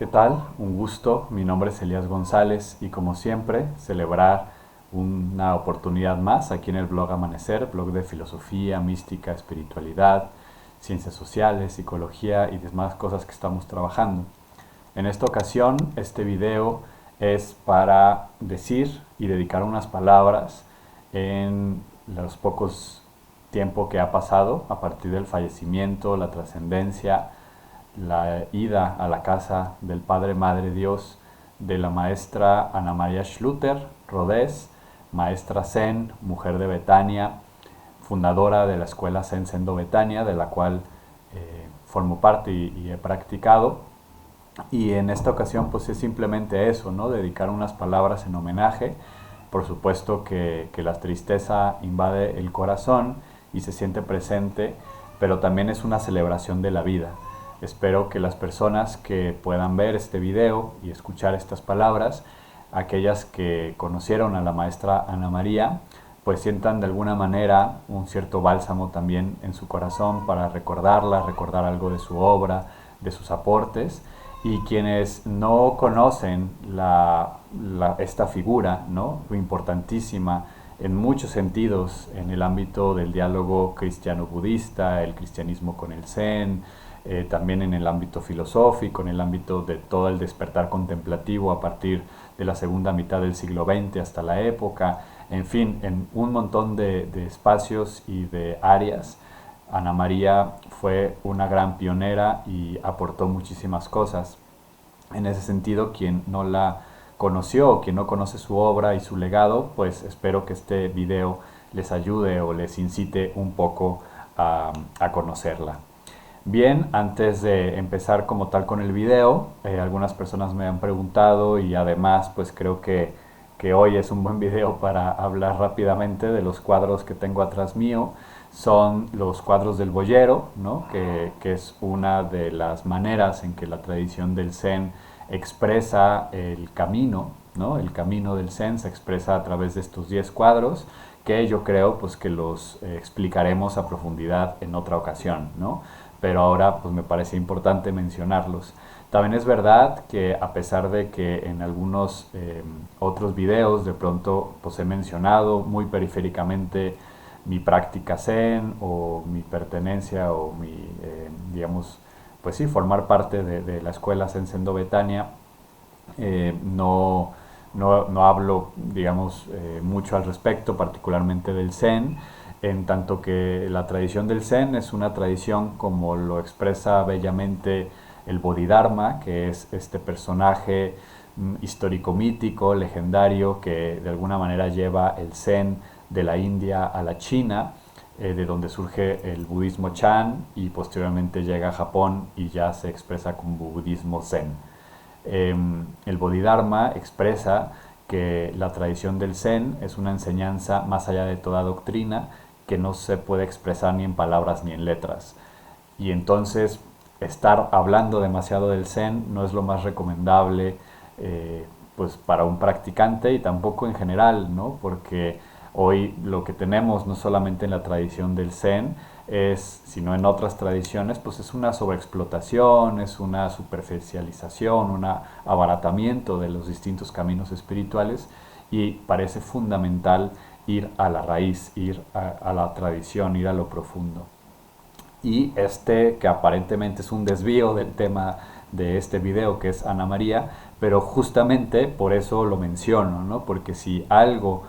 ¿Qué tal? Un gusto. Mi nombre es Elías González y como siempre, celebrar una oportunidad más aquí en el blog Amanecer, blog de filosofía, mística, espiritualidad, ciencias sociales, psicología y demás cosas que estamos trabajando. En esta ocasión, este video es para decir y dedicar unas palabras en los pocos tiempo que ha pasado a partir del fallecimiento, la trascendencia, la ida a la casa del Padre Madre Dios de la maestra Ana María Schluter Rodés, maestra Zen, mujer de Betania, fundadora de la escuela Zen Sendo Betania, de la cual formo parte y he practicado. Y en esta ocasión pues es simplemente eso, ¿no? Dedicar unas palabras en homenaje. Por supuesto que la tristeza invade el corazón y se siente presente, pero también es una celebración de la vida. Espero que las personas que puedan ver este video y escuchar estas palabras, aquellas que conocieron a la maestra Ana María, pues sientan de alguna manera un cierto bálsamo también en su corazón para recordarla, recordar algo de su obra, de sus aportes. Y quienes no conocen esta figura, ¿no? Importantísima en muchos sentidos en el ámbito del diálogo cristiano-budista, el cristianismo con el Zen, también en el ámbito filosófico, en el ámbito de todo el despertar contemplativo a partir de la segunda mitad del siglo XX hasta la época, en fin, en un montón de espacios y de áreas. Ana María fue una gran pionera y aportó muchísimas cosas. En ese sentido, quien no la conoció o quien no conoce su obra y su legado, pues espero que este video les ayude o les incite un poco a conocerla. Bien, antes de empezar como tal con el video, algunas personas me han preguntado y además pues creo que hoy es un buen video para hablar rápidamente de los cuadros que tengo atrás mío. Son los cuadros del boyero, ¿no? que es una de las maneras en que la tradición del Zen expresa el camino, ¿no? El camino del Zen se expresa a través de estos 10 cuadros que yo creo pues que los explicaremos a profundidad en otra ocasión, ¿no? Pero ahora pues me parece importante mencionarlos. También es verdad que a pesar de que en algunos otros videos de pronto pues he mencionado muy periféricamente mi práctica Zen o mi pertenencia o mi, digamos, pues sí, formar parte de la escuela Zen Sendo Betania, no hablo, digamos, mucho al respecto, particularmente del Zen, en tanto que la tradición del Zen es una tradición como lo expresa bellamente el Bodhidharma, que es este personaje histórico-mítico, legendario, que de alguna manera lleva el Zen de la India a la China, de donde surge el budismo Chan y posteriormente llega a Japón y ya se expresa como budismo Zen. El Bodhidharma expresa que la tradición del Zen es una enseñanza más allá de toda doctrina que no se puede expresar ni en palabras ni en letras. Y entonces estar hablando demasiado del Zen no es lo más recomendable pues para un practicante y tampoco en general, ¿no? Porque hoy lo que tenemos no solamente en la tradición del Zen sino en otras tradiciones, pues es una sobreexplotación, es una superficialización, un abaratamiento de los distintos caminos espirituales y parece fundamental ir a la raíz, ir a la tradición, ir a lo profundo. Y que aparentemente es un desvío del tema de este video, que es Ana María, pero justamente por eso lo menciono, ¿no? Porque si algo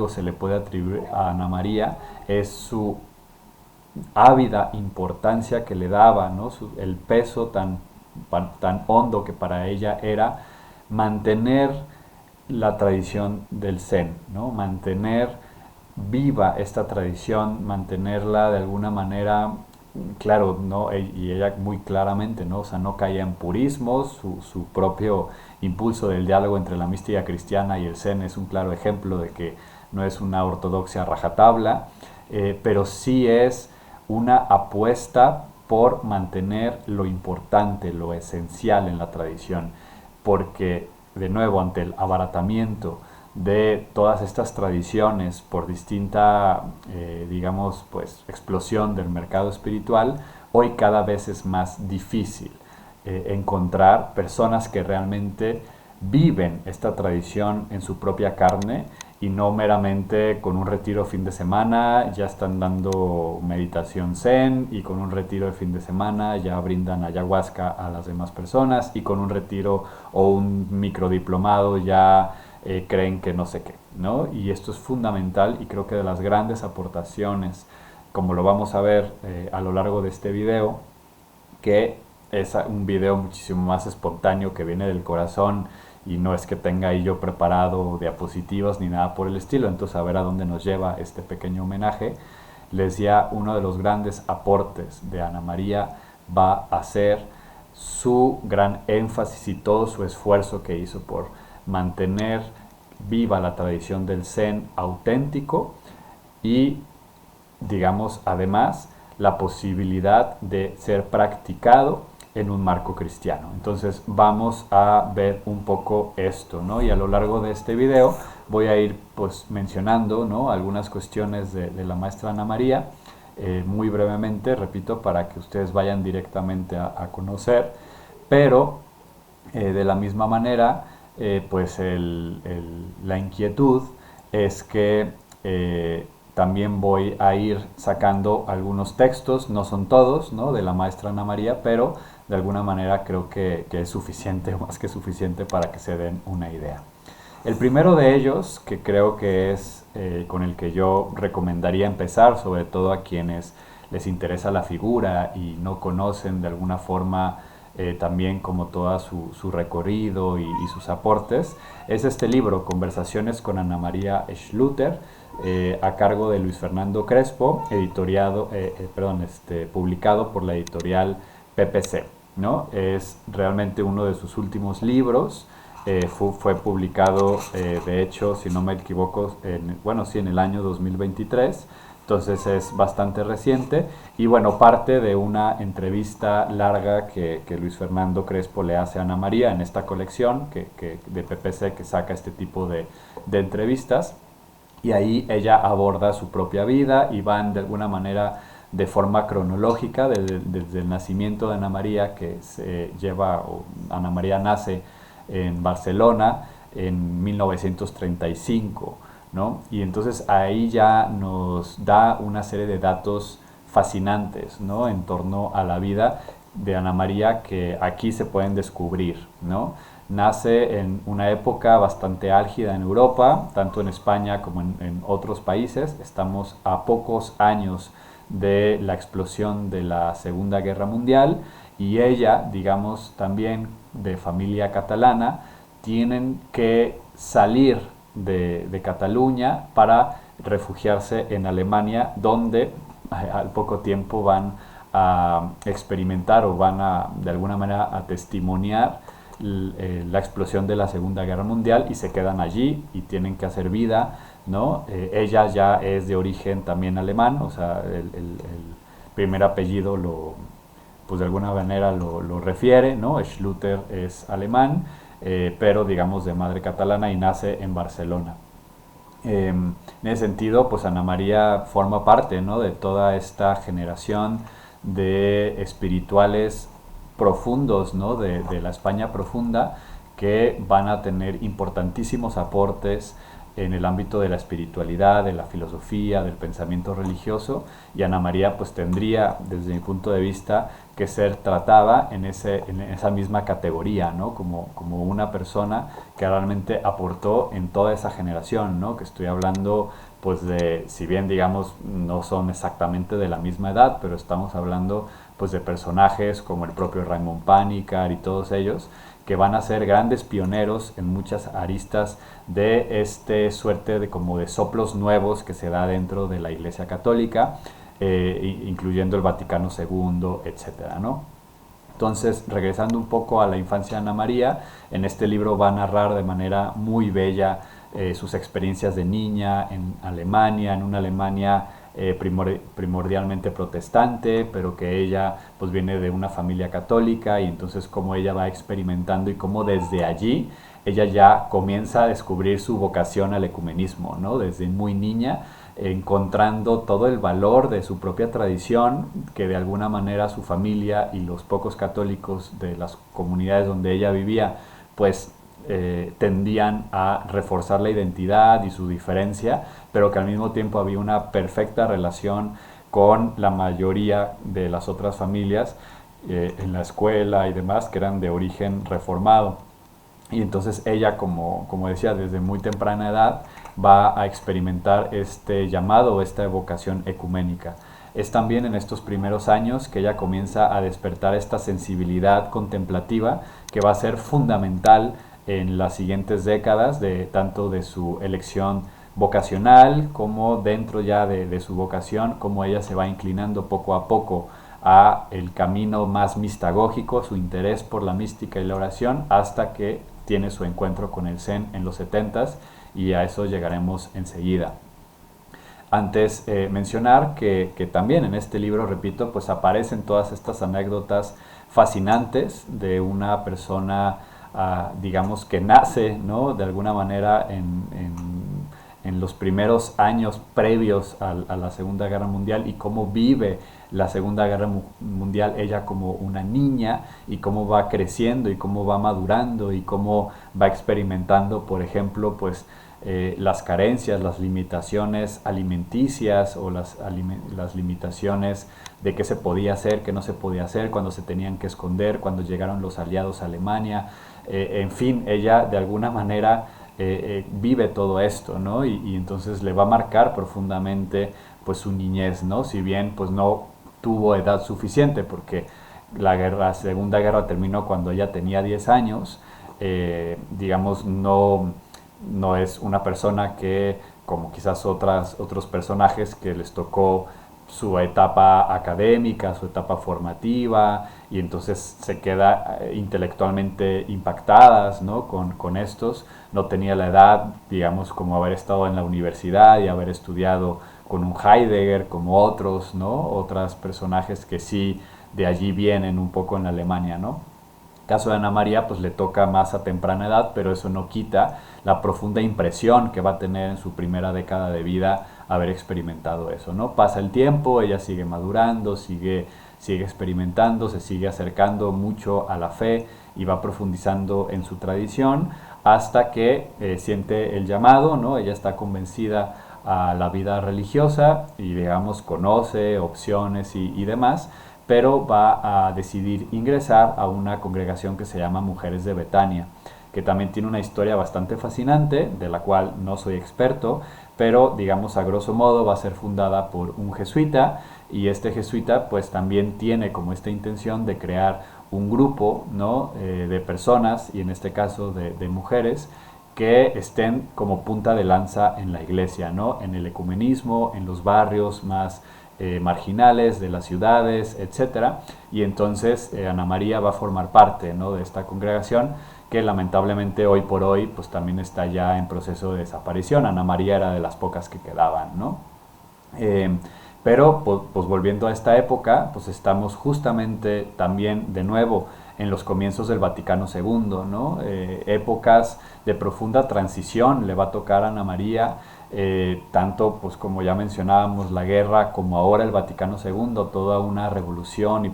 se le puede atribuir a Ana María es su ávida importancia que le daba, ¿no? El peso tan hondo que para ella era mantener la tradición del Zen, ¿no? Mantener viva esta tradición, mantenerla de alguna manera, claro, ¿no? Y ella muy claramente, ¿no? O sea, no caía en purismos, su propio impulso del diálogo entre la mística cristiana y el Zen es un claro ejemplo de que no es una ortodoxia rajatabla, pero sí es una apuesta por mantener lo importante, lo esencial en la tradición, porque de nuevo ante el abaratamiento de todas estas tradiciones por distinta, digamos, pues explosión del mercado espiritual, hoy cada vez es más difícil encontrar personas que realmente viven esta tradición en su propia carne y no meramente con un retiro fin de semana ya están dando meditación zen y con un retiro de fin de semana ya brindan ayahuasca a las demás personas y con un retiro o un microdiplomado ya creen que no sé qué, ¿no? Y esto es fundamental y creo que de las grandes aportaciones, como lo vamos a ver a lo largo de este video, que es un video muchísimo más espontáneo que viene del corazón y no es que tenga ahí yo preparado diapositivas ni nada por el estilo. Entonces a ver a dónde nos lleva este pequeño homenaje. Les decía, uno de los grandes aportes de Ana María va a ser su gran énfasis y todo su esfuerzo que hizo por mantener viva la tradición del Zen auténtico y, digamos, además la posibilidad de ser practicado en un marco cristiano. Entonces vamos a ver un poco esto, ¿no? Y a lo largo de este video voy a ir pues mencionando, ¿no?, algunas cuestiones de la maestra Ana María, muy brevemente, repito, para que ustedes vayan directamente a conocer, pero de la misma manera, pues la inquietud es que también voy a ir sacando algunos textos, no son todos, ¿no?, de la maestra Ana María, pero de alguna manera creo que es suficiente, más que suficiente, para que se den una idea. El primero de ellos, que creo que es con el que yo recomendaría empezar, sobre todo a quienes les interesa la figura y no conocen de alguna forma también como todo su recorrido y sus aportes, es este libro, Conversaciones con Ana María Schluter, a cargo de Luis Fernando Crespo, publicado por la editorial PPC, ¿no? Es realmente uno de sus últimos libros. Fue publicado, de hecho, si no me equivoco, en el año 2023, entonces es bastante reciente y bueno, parte de una entrevista larga que Luis Fernando Crespo le hace a Ana María en esta colección de PPC que saca este tipo de entrevistas, y ahí ella aborda su propia vida y van de alguna manera de forma cronológica desde el nacimiento de Ana María, que Ana María nace en Barcelona en 1935, ¿no? Y entonces ahí ya nos da una serie de datos fascinantes, ¿no?, en torno a la vida de Ana María que aquí se pueden descubrir, ¿no? Nace en una época bastante álgida en Europa, tanto en España como en otros países. Estamos a pocos años de la explosión de la Segunda Guerra Mundial y ella, digamos, también de familia catalana, tienen que salir de Cataluña para refugiarse en Alemania, donde al poco tiempo van a experimentar o van a, de alguna manera, a testimoniar la explosión de la Segunda Guerra Mundial y se quedan allí y tienen que hacer vida, ¿no? Ella ya es de origen también alemán, o sea, el primer apellido pues de alguna manera lo refiere, ¿no? Schluter es alemán, pero digamos de madre catalana y nace en Barcelona. En ese sentido, pues Ana María forma parte, ¿no?, de toda esta generación de espirituales profundos, ¿no?, de la España profunda, que van a tener importantísimos aportes en el ámbito de la espiritualidad, de la filosofía, del pensamiento religioso, y Ana María pues tendría, desde mi punto de vista, que ser tratada en esa misma categoría, ¿no?, como una persona que realmente aportó en toda esa generación, ¿no?, que estoy hablando pues de, si bien digamos no son exactamente de la misma edad, pero estamos hablando pues de personajes como el propio Raymond Panikkar y todos ellos, que van a ser grandes pioneros en muchas aristas de suerte de como de soplos nuevos que se da dentro de la Iglesia Católica, incluyendo el Vaticano II, etcétera, ¿no? Entonces, regresando un poco a la infancia de Ana María, en este libro va a narrar de manera muy bella sus experiencias de niña en Alemania, en una Alemania primordialmente protestante, pero que ella pues viene de una familia católica, y entonces cómo ella va experimentando y cómo desde allí ella ya comienza a descubrir su vocación al ecumenismo, ¿no? Desde muy niña encontrando todo el valor de su propia tradición, que de alguna manera su familia y los pocos católicos de las comunidades donde ella vivía, pues tendían a reforzar la identidad y su diferencia, pero que al mismo tiempo había una perfecta relación con la mayoría de las otras familias en la escuela y demás, que eran de origen reformado. Y entonces ella, como decía, desde muy temprana edad va a experimentar este llamado, esta vocación ecuménica. Es también en estos primeros años que ella comienza a despertar esta sensibilidad contemplativa que va a ser fundamental en las siguientes décadas, tanto de su elección vocacional como dentro ya de su vocación, como ella se va inclinando poco a poco a el camino más mistagógico, su interés por la mística y la oración, hasta que tiene su encuentro con el Zen en los 70s, y a eso llegaremos enseguida. Antes mencionar que también en este libro, repito, pues aparecen todas estas anécdotas fascinantes de una persona, digamos, que nace, ¿no?, de alguna manera en los primeros años previos a la Segunda Guerra Mundial, y cómo vive la Segunda Guerra Mundial ella como una niña, y cómo va creciendo y cómo va madurando y cómo va experimentando, por ejemplo, pues las carencias, las limitaciones alimenticias, o las limitaciones de qué se podía hacer, qué no se podía hacer, cuando se tenían que esconder, cuando llegaron los aliados a Alemania. En fin, ella de alguna manera vive todo esto, ¿no? Y entonces le va a marcar profundamente pues su niñez, ¿no? Si bien pues no tuvo edad suficiente, porque la Segunda Guerra terminó cuando ella tenía 10 años, digamos, no es una persona que, como quizás otros personajes que les tocó su etapa académica, su etapa formativa, y entonces se queda intelectualmente impactadas, ¿no?, con estos. No tenía la edad, digamos, como haber estado en la universidad y haber estudiado con un Heidegger, como otros, ¿no?, otros personajes que sí de allí vienen un poco en Alemania, ¿no? Caso de Ana María, pues le toca más a temprana edad, pero eso no quita la profunda impresión que va a tener en su primera década de vida haber experimentado eso, ¿no? Pasa el tiempo, ella sigue madurando, sigue experimentando, se sigue acercando mucho a la fe y va profundizando en su tradición, hasta que siente el llamado, ¿no? Ella está convencida a la vida religiosa y, digamos, conoce opciones y demás, pero va a decidir ingresar a una congregación que se llama Mujeres de Betania, que también tiene una historia bastante fascinante, de la cual no soy experto, pero digamos a grosso modo va a ser fundada por un jesuita, y este jesuita pues también tiene como esta intención de crear un grupo, ¿no?, de personas, y en este caso de mujeres, que estén como punta de lanza en la iglesia, ¿no?, en el ecumenismo, en los barrios más marginales de las ciudades, etcétera. Y entonces Ana María va a formar parte, ¿no?, de esta congregación, que lamentablemente hoy por hoy pues también está ya en proceso de desaparición. Ana María era de las pocas que quedaban, ¿no? Pero pues volviendo a esta época, pues estamos justamente también de nuevo en los comienzos del Vaticano II, ¿no? Épocas de profunda transición le va a tocar a Ana María, tanto pues como ya mencionábamos la guerra, como ahora el Vaticano II, toda una revolución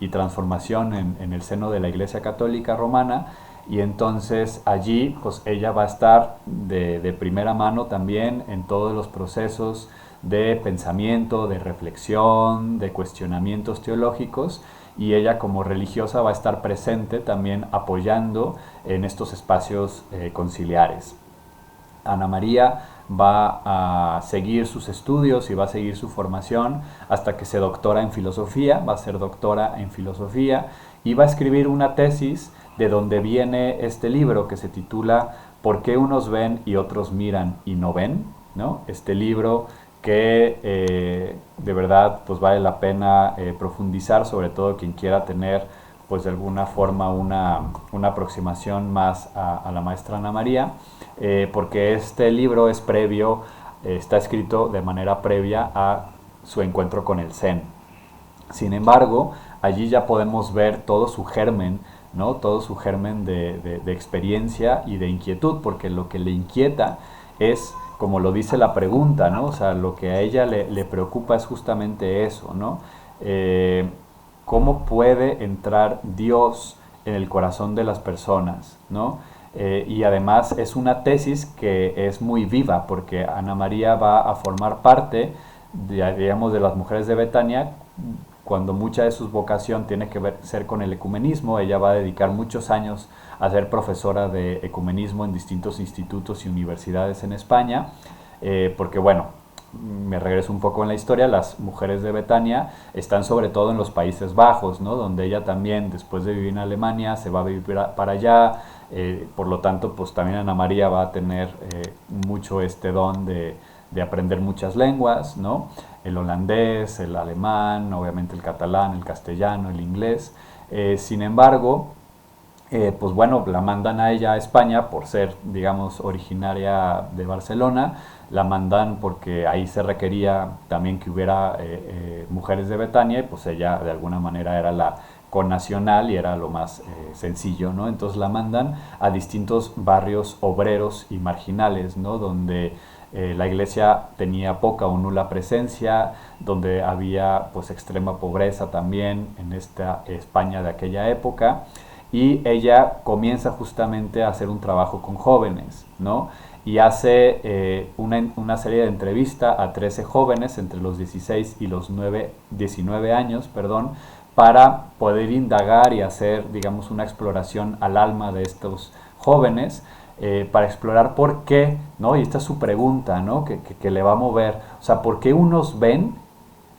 y transformación en el seno de la Iglesia Católica Romana. Y entonces allí pues ella va a estar de primera mano también en todos los procesos de pensamiento, de reflexión, de cuestionamientos teológicos, y ella como religiosa va a estar presente también apoyando en estos espacios conciliares. Ana María va a seguir sus estudios y va a seguir su formación hasta que se doctora en filosofía, va a ser doctora en filosofía y va a escribir una tesis de donde viene este libro que se titula ¿Por qué unos ven y otros miran y no ven?, ¿no? Este libro que de verdad pues vale la pena profundizar, sobre todo quien quiera tener pues de alguna forma una aproximación más a la maestra Ana María, porque este libro es previo, está escrito de manera previa a su encuentro con el Zen. Sin embargo, allí ya podemos ver todo su germen, ¿no?, todo su germen de experiencia y de inquietud, porque lo que le inquieta es, como lo dice la pregunta, ¿no? O sea, lo que a ella le preocupa es justamente eso, ¿no? Eh, ¿Cómo puede entrar Dios en el corazón de las personas, ¿no? Y además es una tesis que es muy viva, porque Ana María va a formar parte, digamos, de las mujeres de Betania, cuando mucha de su vocación tiene que ser con el ecumenismo. Ella va a dedicar muchos años a ser profesora de ecumenismo en distintos institutos y universidades en España, porque bueno, me regreso un poco en la historia, las mujeres de Betania están sobre todo en los Países Bajos, ¿no? Donde ella también, después de vivir en Alemania, se va a vivir para allá, por lo tanto, pues también Ana María va a tener mucho este don de aprender muchas lenguas, ¿no? El holandés, el alemán, obviamente el catalán, el castellano, el inglés. Sin embargo, pues bueno, la mandan a ella a España por ser, digamos, originaria de Barcelona. La mandan porque ahí se requería también que hubiera mujeres de Betania, y pues ella de alguna manera era la connacional y era lo más sencillo, ¿no? Entonces la mandan a distintos barrios obreros y marginales, ¿no? Donde la iglesia tenía poca o nula presencia, donde había pues extrema pobreza también en esta España de aquella época, y ella comienza justamente a hacer un trabajo con jóvenes, ¿no? Y hace una serie de entrevistas a 13 jóvenes entre los 16 y los 19 años, perdón, para poder indagar y hacer, digamos, una exploración al alma de estos jóvenes, para explorar por qué, ¿no? Y esta es su pregunta, ¿no? Que le va a mover. O sea, ¿por qué unos ven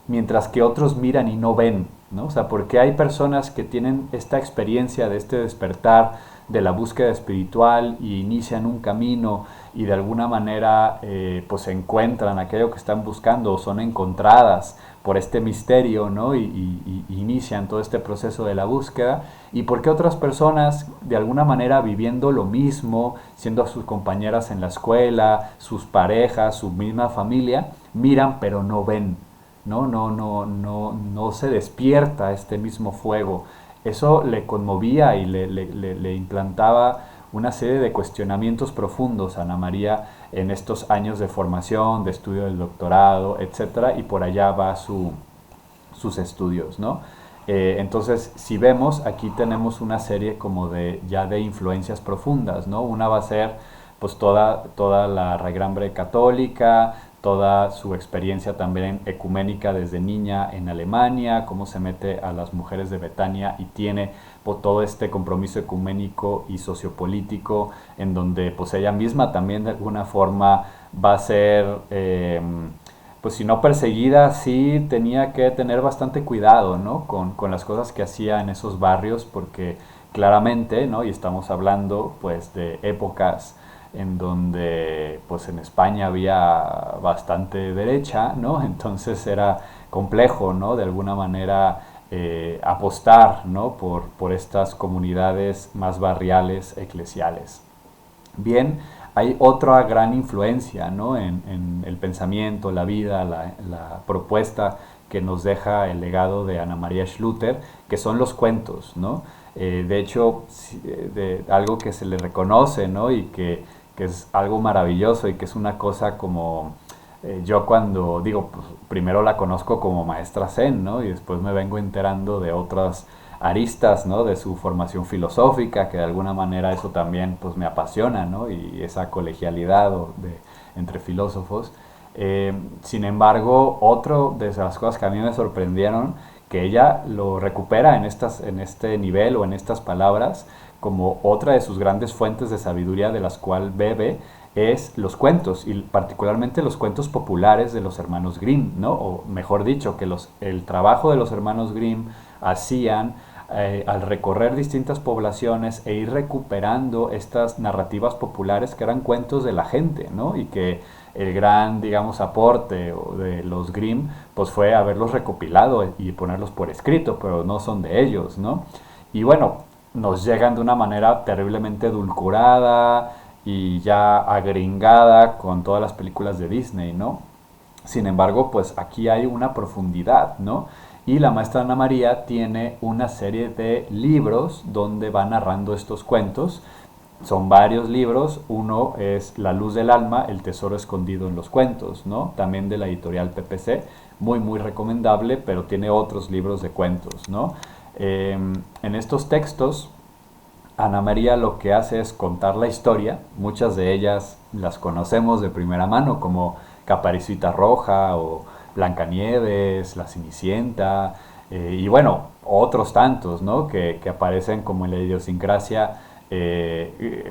mientras que otros miran y no ven? ¿No? O sea, porque hay personas que tienen esta experiencia de este despertar, de la búsqueda espiritual, y inician un camino y de alguna manera pues encuentran aquello que están buscando, o son encontradas por este misterio, ¿no? Y inician todo este proceso de la búsqueda. Y porque otras personas, de alguna manera viviendo lo mismo, siendo sus compañeras en la escuela, sus parejas, su misma familia, miran pero no ven, no se despierta este mismo fuego. Eso le conmovía y le implantaba una serie de cuestionamientos profundos a Ana María en estos años de formación, de estudio del doctorado, etcétera, y por allá va sus estudios, ¿no? Entonces, si vemos, aquí tenemos una serie como ya de influencias profundas, ¿no? Una va a ser pues toda la reglambre católica, toda su experiencia también ecuménica desde niña en Alemania, cómo se mete a las mujeres de Betania y tiene pues, todo este compromiso ecuménico y sociopolítico, en donde pues ella misma también de alguna forma va a ser, pues si no perseguida, sí tenía que tener bastante cuidado, ¿no? Con las cosas que hacía en esos barrios, porque claramente, ¿no? Y estamos hablando pues de épocas en donde pues en España había bastante derecha, ¿no? Entonces era complejo, ¿no? De alguna manera apostar, ¿no? Por estas comunidades más barriales, eclesiales. Bien, hay otra gran influencia, ¿no? En el pensamiento, la vida, la propuesta que nos deja el legado de Ana María Schluter, que son los cuentos, ¿no? De hecho, de algo que se le reconoce, ¿no? Y que es algo maravilloso y que es una cosa como, yo cuando digo, pues, primero la conozco como maestra Zen, ¿no? Y después me vengo enterando de otras aristas, ¿no? De su formación filosófica, que de alguna manera eso también pues me apasiona, ¿no? Y esa colegialidad entre filósofos. Sin embargo, otro de las cosas que a mí me sorprendieron, que ella lo recupera en este nivel o en estas palabras, como otra de sus grandes fuentes de sabiduría de las cuales bebe, es los cuentos, y particularmente los cuentos populares de los hermanos Grimm, ¿no? O mejor dicho, que el trabajo de los hermanos Grimm hacían al recorrer distintas poblaciones e ir recuperando estas narrativas populares que eran cuentos de la gente, ¿no? Y que el gran, digamos, aporte de los Grimm pues fue haberlos recopilado y ponerlos por escrito, pero no son de ellos, ¿no? Y bueno, nos llegan de una manera terriblemente edulcorada y ya agringada con todas las películas de Disney, ¿no? Sin embargo, pues aquí hay una profundidad, ¿no? Y la maestra Ana María tiene una serie de libros donde va narrando estos cuentos, son varios libros. Uno es La luz del alma, el tesoro escondido en los cuentos, ¿no? También de la editorial PPC, muy muy recomendable, pero tiene otros libros de cuentos, ¿no? En estos textos, Ana María lo que hace es contar la historia. Muchas de ellas las conocemos de primera mano, como Caperucita Roja o Blancanieves, La Cenicienta, y bueno, otros tantos, ¿no? Que aparecen como en la idiosincrasia.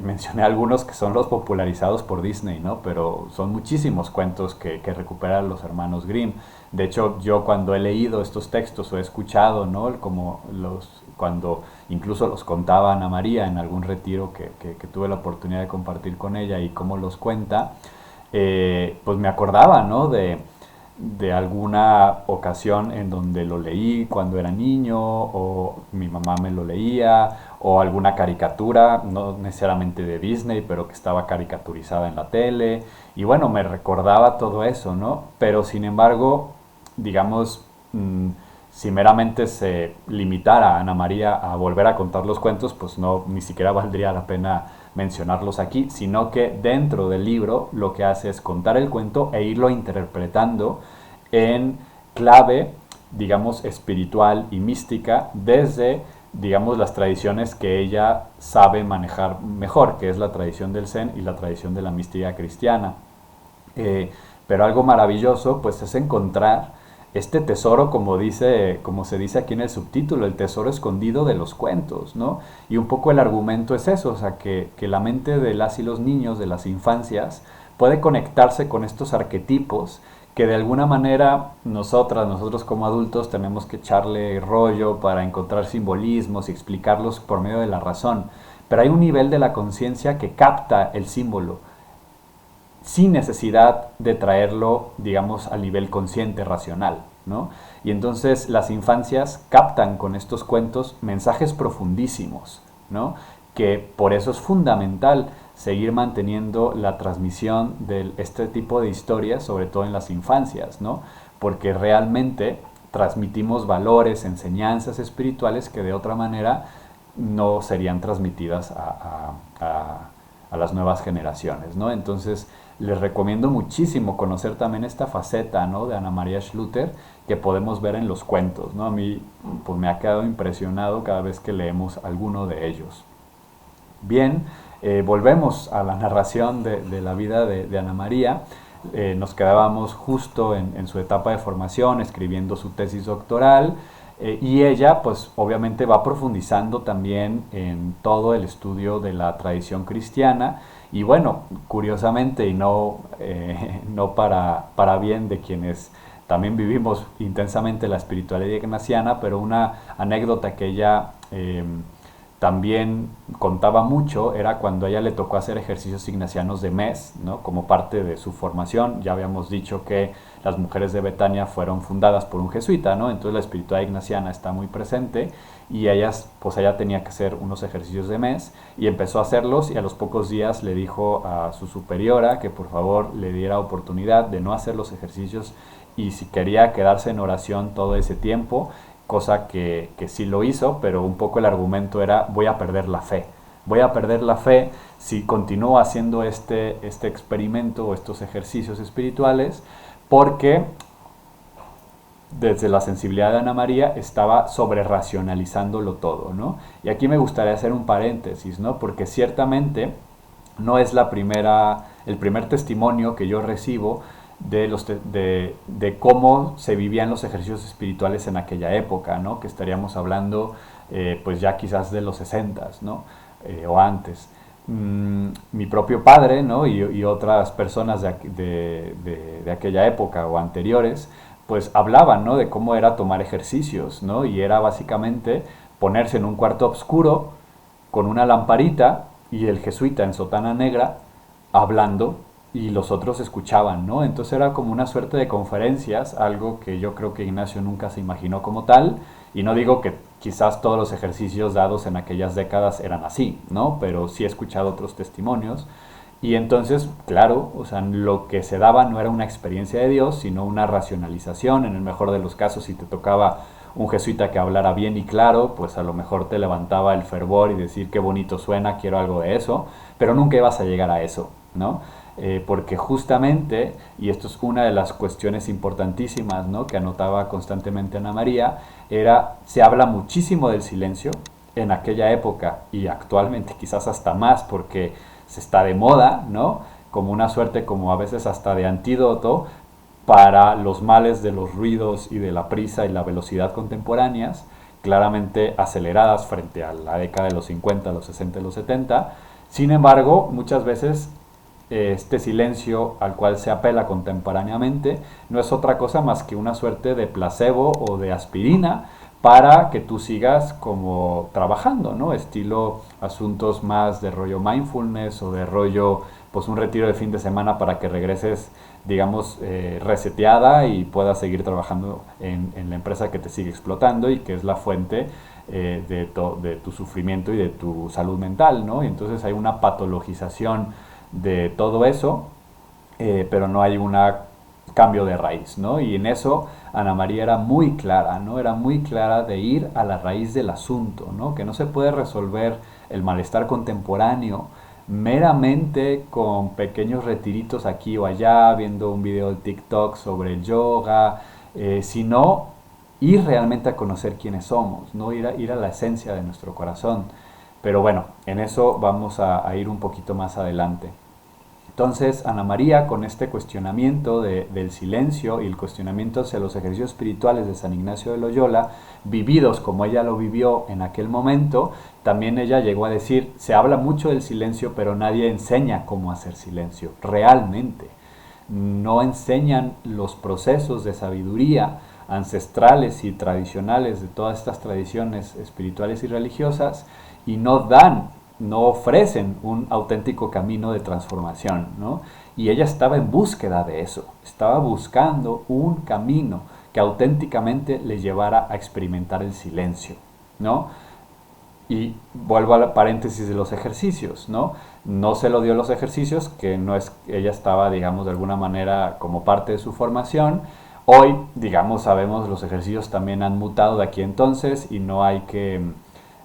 Mencioné algunos que son los popularizados por Disney, ¿no? Pero son muchísimos cuentos que recuperan los hermanos Grimm. De hecho, yo cuando he leído estos textos o he escuchado, ¿no? Como cuando incluso los contaba Ana María en algún retiro que tuve la oportunidad de compartir con ella y cómo los cuenta, pues me acordaba, ¿no? De alguna ocasión en donde lo leí cuando era niño, o mi mamá me lo leía, o alguna caricatura, no necesariamente de Disney, pero que estaba caricaturizada en la tele, y bueno, me recordaba todo eso, ¿no? Pero sin embargo, digamos, si meramente se limitara a Ana María a volver a contar los cuentos, pues no, ni siquiera valdría la pena mencionarlos aquí, sino que dentro del libro lo que hace es contar el cuento e irlo interpretando en clave, digamos, espiritual y mística desde, digamos, las tradiciones que ella sabe manejar mejor, que es la tradición del Zen y la tradición de la mística cristiana. Pero algo maravilloso, pues, es encontrar este tesoro, como se dice aquí en el subtítulo, el tesoro escondido de los cuentos, ¿no? Y un poco el argumento es eso, o sea, que la mente de las y los niños, de las infancias, puede conectarse con estos arquetipos que de alguna manera nosotros como adultos tenemos que echarle rollo para encontrar simbolismos y explicarlos por medio de la razón. Pero hay un nivel de la conciencia que capta el símbolo, sin necesidad de traerlo, digamos, al nivel consciente, racional, ¿no? Y entonces las infancias captan con estos cuentos mensajes profundísimos, ¿no? Que por eso es fundamental seguir manteniendo la transmisión de este tipo de historias, sobre todo en las infancias, ¿no? Porque realmente transmitimos valores, enseñanzas espirituales que de otra manera no serían transmitidas a las nuevas generaciones, ¿no? Entonces, les recomiendo muchísimo conocer también esta faceta, ¿no? De Ana María Schluter, que podemos ver en los cuentos, ¿no? A mí pues, me ha quedado impresionado cada vez que leemos alguno de ellos. Bien, volvemos a la narración de la vida de Ana María. Nos quedábamos justo en su etapa de formación, escribiendo su tesis doctoral, y ella pues obviamente va profundizando también en todo el estudio de la tradición cristiana. Y bueno, curiosamente, y no, no para bien de quienes también vivimos intensamente la espiritualidad ignaciana, pero una anécdota que ella también contaba mucho era cuando a ella le tocó hacer ejercicios ignacianos de mes, ¿no? Como parte de su formación. Ya habíamos dicho que las mujeres de Betania fueron fundadas por un jesuita, ¿no? Entonces la espiritualidad ignaciana está muy presente, y ella tenía que hacer unos ejercicios de mes, y empezó a hacerlos, y a los pocos días le dijo a su superiora que por favor le diera oportunidad de no hacer los ejercicios, y si quería quedarse en oración todo ese tiempo, cosa que sí lo hizo, pero un poco el argumento era: voy a perder la fe. Voy a perder la fe si continúo haciendo este experimento o estos ejercicios espirituales, porque desde la sensibilidad de Ana María estaba sobre racionalizándolo todo, ¿no? Y aquí me gustaría hacer un paréntesis, ¿no? Porque ciertamente no es el primer testimonio que yo recibo de cómo se vivían los ejercicios espirituales en aquella época, ¿no? Que estaríamos hablando pues ya quizás de los 60s, ¿no? O antes. Mi propio padre, ¿no? Y otras personas de aquella época o anteriores, pues hablaban, ¿no? De cómo era tomar ejercicios, ¿no? Y era básicamente ponerse en un cuarto oscuro con una lamparita y el jesuita en sotana negra hablando, y los otros escuchaban, ¿no? Entonces era como una suerte de conferencias, algo que yo creo que Ignacio nunca se imaginó como tal, y no digo que quizás todos los ejercicios dados en aquellas décadas eran así, ¿no? Pero sí he escuchado otros testimonios, y entonces, claro, o sea, lo que se daba no era una experiencia de Dios, sino una racionalización. En el mejor de los casos, si te tocaba Un jesuita que hablara bien y claro, pues a lo mejor te levantaba el fervor y decir qué bonito suena, quiero algo de eso, pero nunca ibas a llegar a eso, ¿no? Porque justamente, y esto es una de las cuestiones importantísimas, ¿no?, que anotaba constantemente Ana María, se habla muchísimo del silencio en aquella época y actualmente quizás hasta más porque se está de moda, ¿no?, como una suerte como a veces hasta de antídoto para los males de los ruidos y de la prisa y la velocidad contemporáneas, claramente aceleradas frente a la década de los 50, los 60 y los 70. Sin embargo, muchas veces este silencio al cual se apela contemporáneamente no es otra cosa más que una suerte de placebo o de aspirina para que tú sigas como trabajando, ¿no? Estilo asuntos más de rollo mindfulness o de rollo, pues un retiro de fin de semana para que regreses, digamos, reseteada y puedas seguir trabajando en la empresa que te sigue explotando y que es la fuente de tu sufrimiento y de tu salud mental, ¿no? Y entonces hay una patologización de todo eso, pero no hay un cambio de raíz, ¿no? Y en eso Ana María era muy clara, ¿no? Era muy clara de ir a la raíz del asunto, ¿no? Que no se puede resolver el malestar contemporáneo meramente con pequeños retiritos aquí o allá, viendo un video de TikTok sobre el yoga, sino ir realmente a conocer quiénes somos, ¿no? Ir a la esencia de nuestro corazón. Pero bueno, en eso vamos a ir un poquito más adelante. Entonces, Ana María, con este cuestionamiento del silencio y el cuestionamiento hacia los ejercicios espirituales de San Ignacio de Loyola, vividos como ella lo vivió en aquel momento, también ella llegó a decir, se habla mucho del silencio, pero nadie enseña cómo hacer silencio, realmente. No enseñan los procesos de sabiduría ancestrales y tradicionales de todas estas tradiciones espirituales y religiosas y no ofrecen un auténtico camino de transformación, ¿no? Y ella estaba en búsqueda de eso, estaba buscando un camino que auténticamente le llevara a experimentar el silencio, ¿no? Y vuelvo a la paréntesis de los ejercicios, ¿no? No se lo dio los ejercicios, que no es, ella estaba, digamos, de alguna manera como parte de su formación. Hoy, digamos, sabemos los ejercicios también han mutado de aquí entonces y no hay que,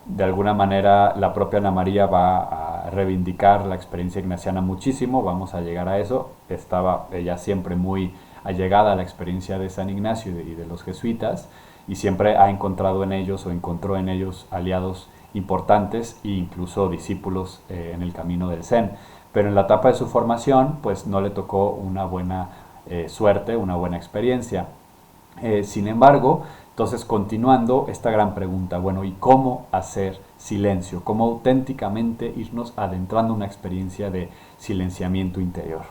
de alguna manera, la propia Ana María va a reivindicar la experiencia ignaciana muchísimo, vamos a llegar a eso. Estaba ella siempre muy allegada a la experiencia de San Ignacio y de los jesuitas y siempre ha encontrado en ellos o encontró en ellos aliados importantes e incluso discípulos en el camino del Zen. Pero en la etapa de su formación, pues no le tocó una buena suerte, una buena experiencia. Sin embargo, entonces continuando esta gran pregunta, bueno, ¿y cómo hacer silencio? ¿Cómo auténticamente irnos adentrando en una experiencia de silenciamiento interior?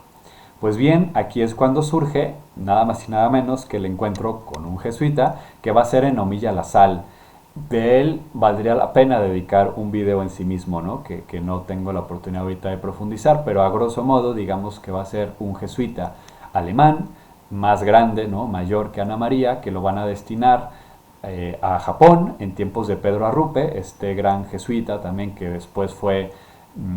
Pues bien, aquí es cuando surge nada más y nada menos que el encuentro con un jesuita que va a ser Enomilla La Sal. De él valdría la pena dedicar un video en sí mismo, ¿no? Que no tengo la oportunidad ahorita de profundizar, pero a grosso modo digamos que va a ser un jesuita alemán, más grande, ¿no?, mayor que Ana María, que lo van a destinar a Japón en tiempos de Pedro Arrupe, este gran jesuita también que después fue,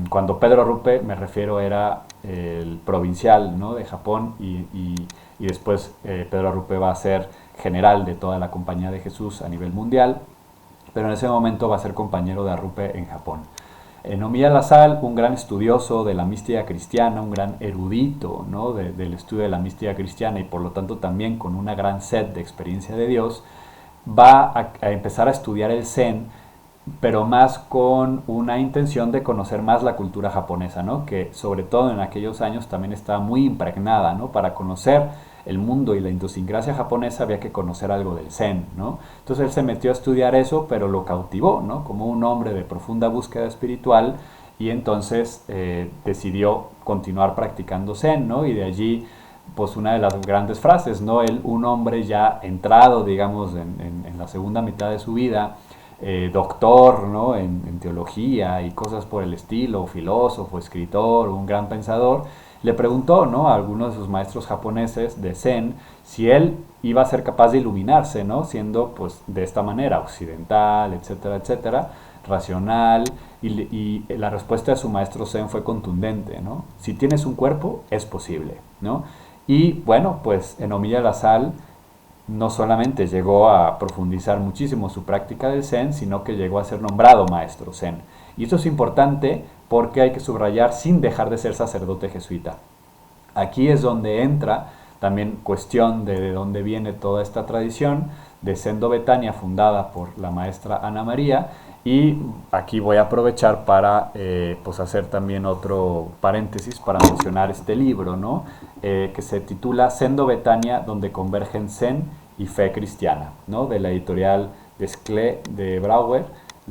cuando Pedro Arrupe me refiero era el provincial, ¿no?, de Japón y después Pedro Arrupe va a ser general de toda la Compañía de Jesús a nivel mundial, pero en ese momento va a ser compañero de Arrupe en Japón. Enomilla La Sal, un gran estudioso de la mística cristiana, un gran erudito, ¿no?, del estudio de la mística cristiana y por lo tanto también con una gran sed de experiencia de Dios, va a empezar a estudiar el Zen, pero más con una intención de conocer más la cultura japonesa, ¿no?, que sobre todo en aquellos años también estaba muy impregnada, ¿no? Para conocer el mundo y la idiosincrasia japonesa había que conocer algo del Zen, ¿no? Entonces él se metió a estudiar eso, pero lo cautivó, ¿no?, como un hombre de profunda búsqueda espiritual y entonces decidió continuar practicando Zen, ¿no? Y de allí, pues una de las grandes frases, ¿no? Él, un hombre ya entrado, digamos, en la segunda mitad de su vida, doctor, ¿no?, en teología y cosas por el estilo, filósofo, escritor, un gran pensador, le preguntó, ¿no?, a algunos de sus maestros japoneses de Zen si él iba a ser capaz de iluminarse, ¿no?, siendo pues de esta manera occidental, etcétera, etcétera, racional, y la respuesta de su maestro Zen fue contundente, ¿no? Si tienes un cuerpo, es posible, ¿no? Y bueno, pues Enomilla La Sal no solamente llegó a profundizar muchísimo su práctica del Zen, sino que llegó a ser nombrado maestro Zen. Y esto es importante porque hay que subrayar sin dejar de ser sacerdote jesuita. Aquí es donde entra también cuestión de dónde viene toda esta tradición de Sendo Betania, fundada por la maestra Ana María. Y aquí voy a aprovechar para pues hacer también otro paréntesis para mencionar este libro, ¿no? Que se titula Sendo Betania, donde convergen Zen y fe cristiana, ¿no? De la editorial Desclés de Brouwer.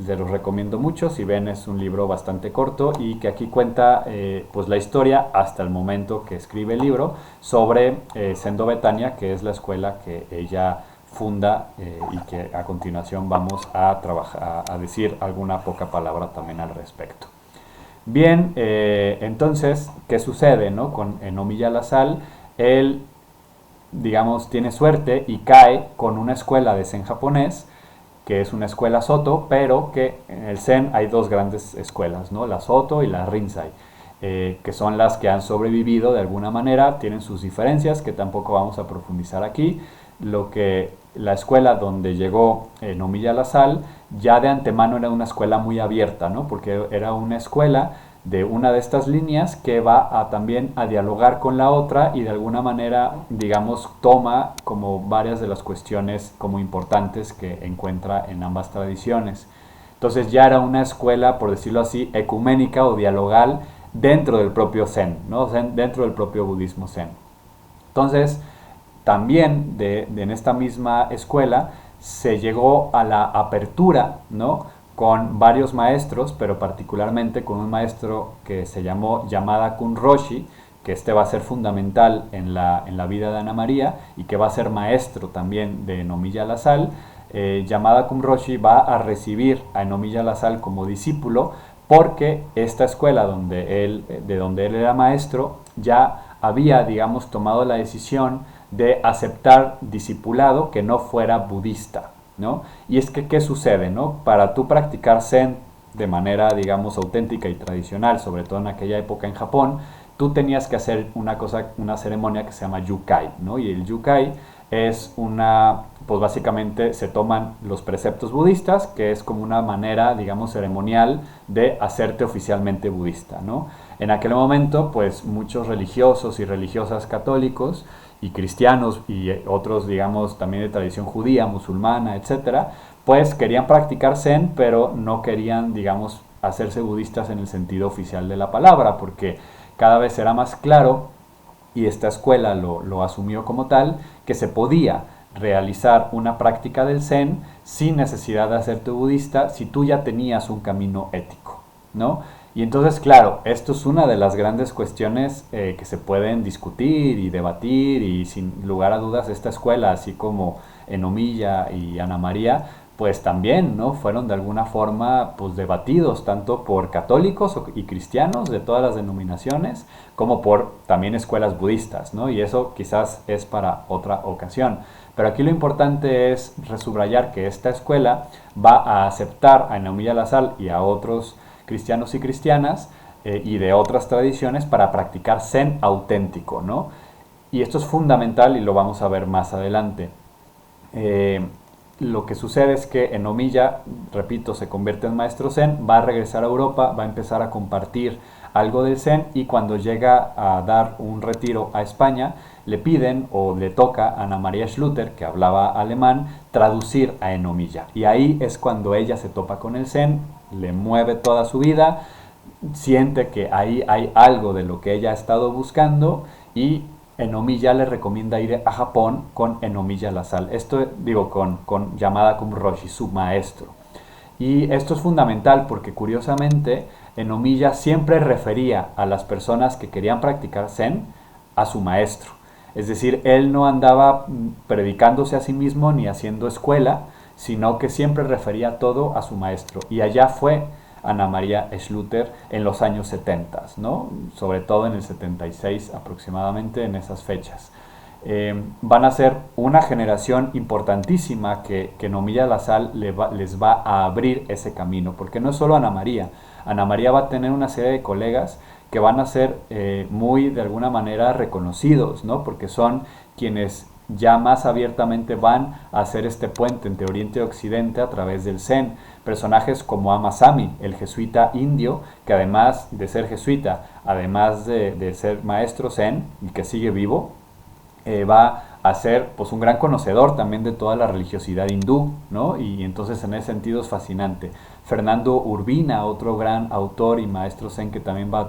Se los recomiendo mucho. Si ven, es un libro bastante corto y que aquí cuenta pues la historia hasta el momento que escribe el libro sobre Sendo Betania, que es la escuela que ella funda y que a continuación vamos a trabajar, a decir alguna poca palabra también al respecto. Bien, entonces, ¿qué sucede, no? Con Enomiya Lasal, él, digamos, tiene suerte y cae con una escuela de Zen japonés, que es una escuela Soto, pero que en el Zen hay dos grandes escuelas, ¿no? La Soto y la Rinzai, que son las que han sobrevivido de alguna manera, tienen sus diferencias que tampoco vamos a profundizar aquí. Lo que la escuela donde llegó Enomiya Lasal ya de antemano era una escuela muy abierta, ¿no? Porque era una escuela de una de estas líneas que va a también a dialogar con la otra y de alguna manera, digamos, toma como varias de las cuestiones como importantes que encuentra en ambas tradiciones. Entonces ya era una escuela, por decirlo así, ecuménica o dialogal dentro del propio Zen, ¿no? Dentro del propio budismo Zen. Entonces, también en esta misma escuela se llegó a la apertura, ¿no? Con varios maestros, pero particularmente con un maestro que se llamó Yamada Kun Roshi, que este va a ser fundamental en la vida de Ana María y que va a ser maestro también de Enomiya Lasal. Yamada Kun Roshi va a recibir a Enomiya Lasal como discípulo porque esta escuela de donde él era maestro ya había, digamos, tomado la decisión de aceptar discipulado que no fuera budista, ¿no? Y es que, ¿qué sucede, no? Para tú practicar Zen de manera, digamos, auténtica y tradicional, sobre todo en aquella época en Japón, tú tenías que hacer una ceremonia que se llama Yukai, ¿no? Y el Yukai es pues básicamente se toman los preceptos budistas, que es como una manera, digamos, ceremonial de hacerte oficialmente budista, ¿no? En aquel momento, pues muchos religiosos y religiosas católicos y cristianos y otros, digamos, también de tradición judía, musulmana, etcétera, pues querían practicar Zen, pero no querían, digamos, hacerse budistas en el sentido oficial de la palabra, porque cada vez era más claro, y esta escuela lo asumió como tal, que se podía realizar una práctica del Zen sin necesidad de hacerte budista si tú ya tenías un camino ético, ¿no? Y entonces, claro, esto es una de las grandes cuestiones que se pueden discutir y debatir, y sin lugar a dudas esta escuela, así como Enomiya y Ana María, pues también, ¿no? Fueron de alguna forma pues debatidos tanto por católicos y cristianos de todas las denominaciones como por también escuelas budistas, ¿no? Y eso quizás es para otra ocasión. Pero aquí lo importante es resubrayar que esta escuela va a aceptar a Enomiya Lasal y a otros cristianos y cristianas y de otras tradiciones para practicar Zen auténtico, ¿no? Y esto es fundamental y lo vamos a ver más adelante. Lo que sucede es que Enomiya, repito, se convierte en maestro Zen, va a regresar a Europa, va a empezar a compartir algo del Zen, y cuando llega a dar un retiro a España, le piden o le toca a Ana María Schluter, que hablaba alemán, traducir a Enomiya. Y ahí es cuando ella se topa con el Zen, le mueve toda su vida, siente que ahí hay algo de lo que ella ha estado buscando, y Enomiya le recomienda ir a Japón con Enomiya Lasal. Esto digo con Yamada Kun Roshi, su maestro. Y esto es fundamental porque curiosamente Enomiya siempre refería a las personas que querían practicar Zen a su maestro. Es decir, él no andaba predicándose a sí mismo ni haciendo escuela, sino que siempre refería todo a su maestro. Y allá fue Ana María Schluter en los años 70, ¿no? Sobre todo en el 76 aproximadamente, en esas fechas. Van a ser una generación importantísima que Enomiya Lasal les va a abrir ese camino, porque no es solo Ana María va a tener una serie de colegas que van a ser muy de alguna manera reconocidos, ¿no? Porque son quienes ya más abiertamente van a hacer este puente entre Oriente y Occidente a través del Zen. Personajes como Amasami, el jesuita indio, que además de ser jesuita, además de ser maestro Zen y que sigue vivo, va a ser pues un gran conocedor también de toda la religiosidad hindú, ¿no? Y entonces en ese sentido es fascinante. Fernando Urbina, otro gran autor y maestro Zen que también va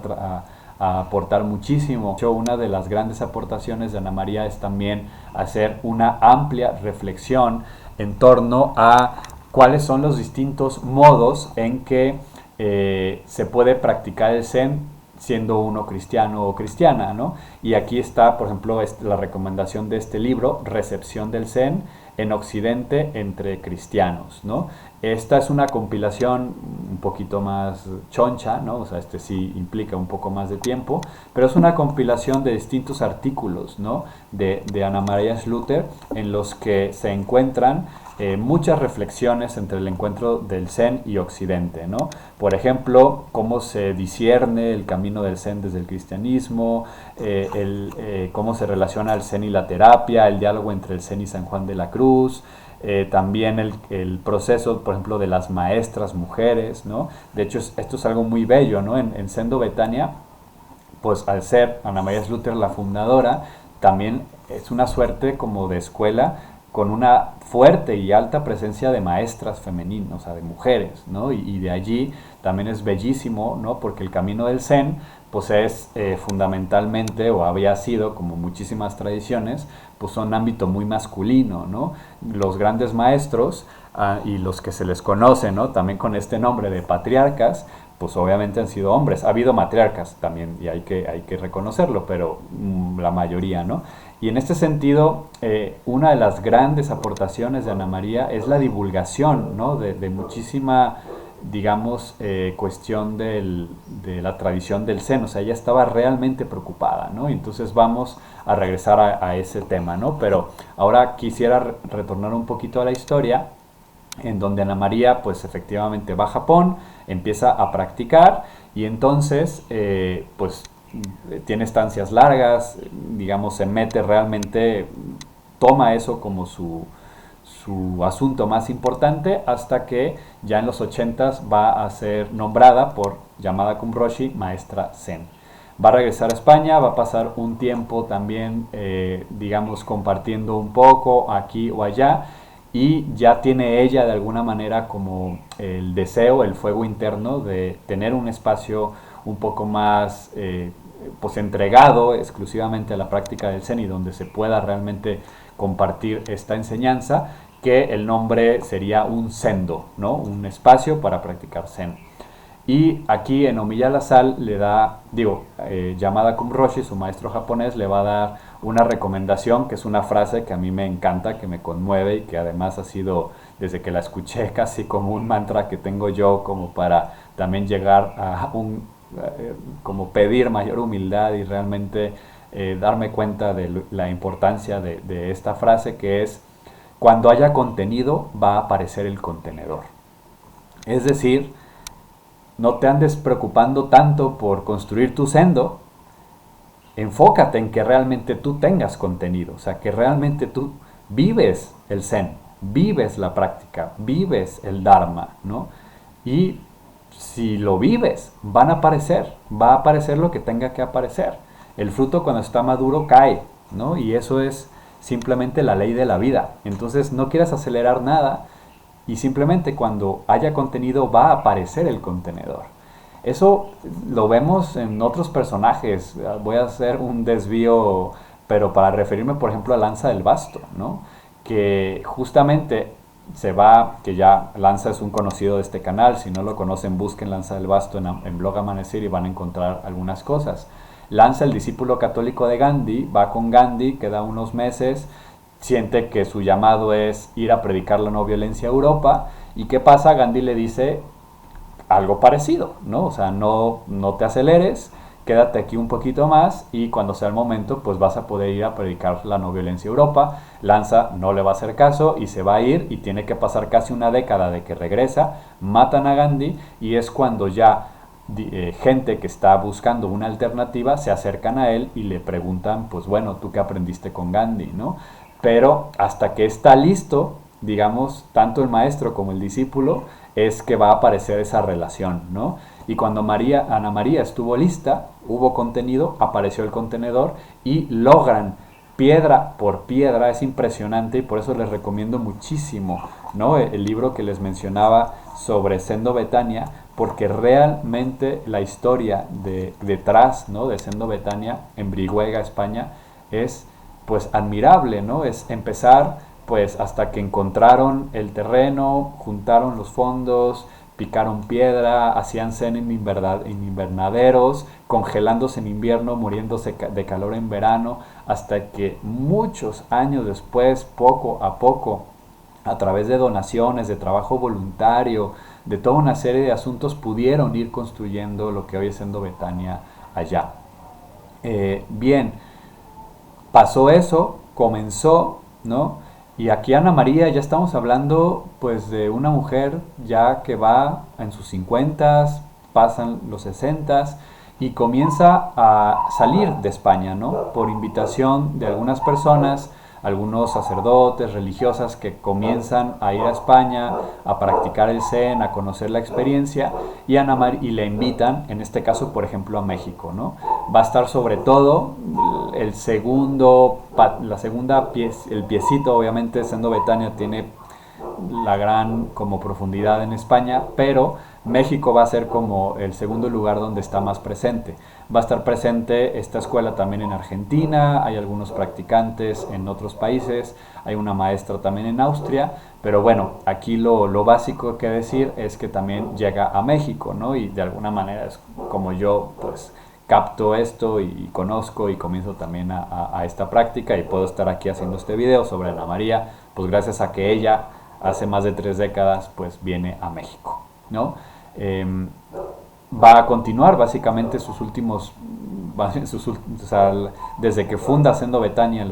a aportar muchísimo. De hecho, una de las grandes aportaciones de Ana María es también hacer una amplia reflexión en torno a cuáles son los distintos modos en que se puede practicar el Zen siendo uno cristiano o cristiana, ¿no? Y aquí está, por ejemplo, la recomendación de este libro, Recepción del Zen en Occidente entre cristianos, ¿no? Esta es una compilación un poquito más choncha, ¿no? O sea, este sí implica un poco más de tiempo, pero es una compilación de distintos artículos, ¿no? De Ana María Schluter, en los que se encuentran muchas reflexiones entre el encuentro del Zen y Occidente, ¿no? Por ejemplo, cómo se discierne el camino del Zen desde el cristianismo, cómo se relaciona el Zen y la terapia, el diálogo entre el Zen y San Juan de la Cruz, también el proceso, por ejemplo, de las maestras mujeres, ¿no? De hecho, esto es algo muy bello, ¿no? En Sendo Betania, pues al ser Ana María Schluter la fundadora, también es una suerte como de escuela con una fuerte y alta presencia de maestras femeninas, o sea, de mujeres, ¿no? Y de allí también es bellísimo, ¿no? Porque el camino del Zen, pues es fundamentalmente, o había sido, como muchísimas tradiciones, pues son ámbito muy masculino, ¿no? Los grandes maestros y los que se les conoce, ¿no? También con este nombre de patriarcas, pues obviamente han sido hombres. Ha habido matriarcas también, y hay que reconocerlo, pero la mayoría, ¿no? Y en este sentido, una de las grandes aportaciones de Ana María es la divulgación, ¿no? de muchísima, digamos, cuestión de la tradición del Zen. O sea, ella estaba realmente preocupada, ¿no? Y entonces vamos a regresar a ese tema, ¿no? Pero ahora quisiera retornar un poquito a la historia, en donde Ana María, pues efectivamente va a Japón, empieza a practicar y entonces, pues tiene estancias largas, digamos, se mete realmente, toma eso como su asunto más importante, hasta que ya en los 80s va a ser nombrada por Yamada Kumroshi maestra Zen. Va a regresar a España, va a pasar un tiempo también, digamos, compartiendo un poco aquí o allá, y ya tiene ella de alguna manera como el deseo, el fuego interno de tener un espacio un poco más pues entregado exclusivamente a la práctica del Zen y donde se pueda realmente compartir esta enseñanza, que el nombre sería un Zendo, ¿no? Un espacio para practicar Zen. Y aquí en Omiya Lasal le da, Yamada Kumroshi, su maestro japonés, le va a dar una recomendación, que es una frase que a mí me encanta, que me conmueve y que además ha sido, desde que la escuché, casi como un mantra que tengo yo, como para también llegar a como pedir mayor humildad y realmente darme cuenta de la importancia de esta frase, que es: cuando haya contenido va a aparecer el contenedor. Es decir, no te andes preocupando tanto por construir tu sendo, enfócate en que realmente tú tengas contenido, o sea, que realmente tú vives el Zen, vives la práctica, vives el Dharma, ¿no? Y si lo vives, va a aparecer lo que tenga que aparecer. El fruto cuando está maduro cae, ¿no? Y eso es simplemente la ley de la vida. Entonces no quieras acelerar nada, y simplemente cuando haya contenido va a aparecer el contenedor. Eso lo vemos en otros personajes. Voy a hacer un desvío, pero para referirme, por ejemplo, a Lanza del Basto, ¿no? Que justamente se va, que ya Lanza es un conocido de este canal. Si no lo conocen, busquen Lanza del Basto en Blog Amanecer y van a encontrar algunas cosas. Lanza, el discípulo católico de Gandhi, va con Gandhi, queda unos meses, siente que su llamado es ir a predicar la no violencia a Europa. ¿Y qué pasa? Gandhi le dice algo parecido, ¿no? O sea, no te aceleres, quédate aquí un poquito más y cuando sea el momento, pues vas a poder ir a predicar la no violencia a Europa. Lanza no le va a hacer caso y se va a ir, y tiene que pasar casi una década de que regresa, matan a Gandhi, y es cuando ya gente que está buscando una alternativa se acercan a él y le preguntan, pues bueno, ¿tú qué aprendiste con Gandhi, no? pero hasta que está listo, digamos, tanto el maestro como el discípulo, es que va a aparecer esa relación, ¿no? Y cuando Ana María estuvo lista, hubo contenido, apareció el contenedor y logran piedra por piedra, es impresionante y por eso les recomiendo muchísimo, ¿no? El libro que les mencionaba sobre Sendo Betania, porque realmente la historia detrás, ¿no?, de Sendo Betania en Brihuega, España, es pues admirable, ¿no? Es empezar pues hasta que encontraron el terreno, juntaron los fondos, picaron piedra, hacían zen en invernaderos, congelándose en invierno, muriéndose de calor en verano, hasta que muchos años después, poco a poco, a través de donaciones, de trabajo voluntario, de toda una serie de asuntos, pudieron ir construyendo lo que hoy es Sendo Betania allá. Bien, pasó eso, comenzó, ¿no? Y aquí Ana María ya estamos hablando pues de una mujer ya que va en sus 50, pasan los 60 y comienza a salir de España, ¿no? Por invitación de algunas personas, algunos sacerdotes, religiosas que comienzan a ir a España a practicar el Zen, a conocer la experiencia y y le invitan, en este caso por ejemplo a México, ¿no? Va a estar sobre todo el piecito, obviamente Sendo Betania tiene la gran como profundidad en España, pero México va a ser como el segundo lugar donde está más presente. Va a estar presente esta escuela también en Argentina, hay algunos practicantes en otros países, hay una maestra también en Austria, pero bueno, aquí lo básico que decir es que también llega a México, ¿no? Y de alguna manera es como yo pues capto esto y conozco y comienzo también a esta práctica y puedo estar aquí haciendo este video sobre Ana María, pues gracias a que ella hace más de 3 décadas pues viene a México, ¿no? Va a continuar básicamente sus últimos, o sea, desde que funda Sendo Betania en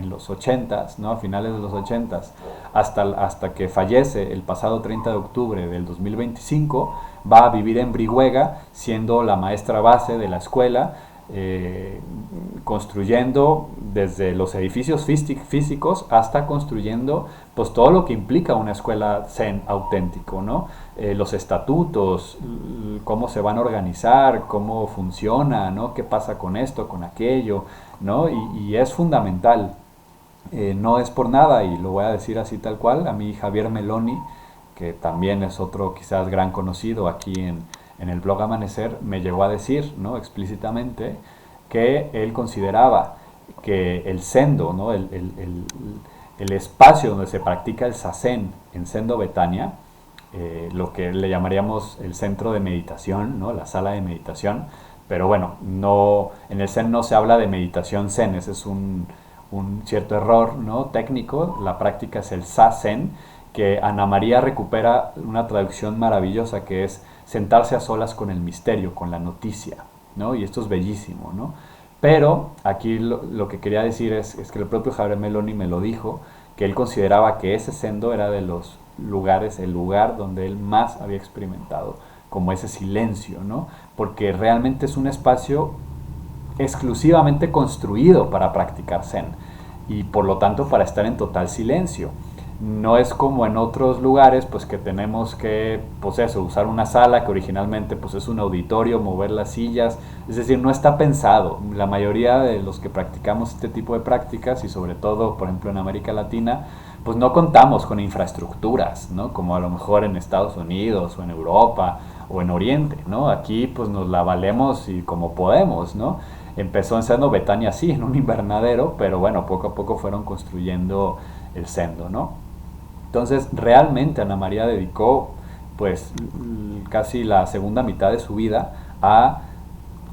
los 80s, ¿no? A finales de los 80s, hasta que fallece el pasado 30 de octubre del 2025, va a vivir en Brihuega, siendo la maestra base de la escuela, construyendo desde los edificios físicos hasta construyendo pues todo lo que implica una escuela Zen auténtico, ¿no? Los estatutos, cómo se van a organizar, cómo funciona, ¿no? Qué pasa con esto, con aquello, ¿no? Y es fundamental. No es por nada, y lo voy a decir así tal cual, a mí Javier Meloni, que también es otro quizás gran conocido aquí en el blog Amanecer, me llegó a decir, ¿no?, explícitamente que él consideraba que el sendo, ¿no?, el espacio donde se practica el zazen en Sendo Betania, lo que le llamaríamos el centro de meditación, ¿no?, la sala de meditación, pero bueno, no, en el Zen no se habla de meditación Zen, ese es un cierto error, ¿no?, técnico. La práctica es el zazen, que Ana María recupera una traducción maravillosa que es sentarse a solas con el misterio, con la noticia, ¿no? Y esto es bellísimo, ¿no? Pero aquí lo que quería decir es que el propio Javier Meloni me lo dijo, que él consideraba que ese sendo era de los lugares, el lugar donde él más había experimentado como ese silencio, ¿no? Porque realmente es un espacio exclusivamente construido para practicar Zen y por lo tanto para estar en total silencio. No es como en otros lugares pues que tenemos que pues eso, usar una sala que originalmente pues es un auditorio, mover las sillas, es decir, no está pensado. La mayoría de los que practicamos este tipo de prácticas y sobre todo por ejemplo en América Latina pues no contamos con infraestructuras, ¿no?, como a lo mejor en Estados Unidos o en Europa o en Oriente, ¿no? Aquí pues nos la valemos y como podemos, ¿no? Empezó en Sendo Betania así, en un invernadero, pero bueno, poco a poco fueron construyendo el sendo, ¿no? Entonces, realmente Ana María dedicó pues casi la segunda mitad de su vida a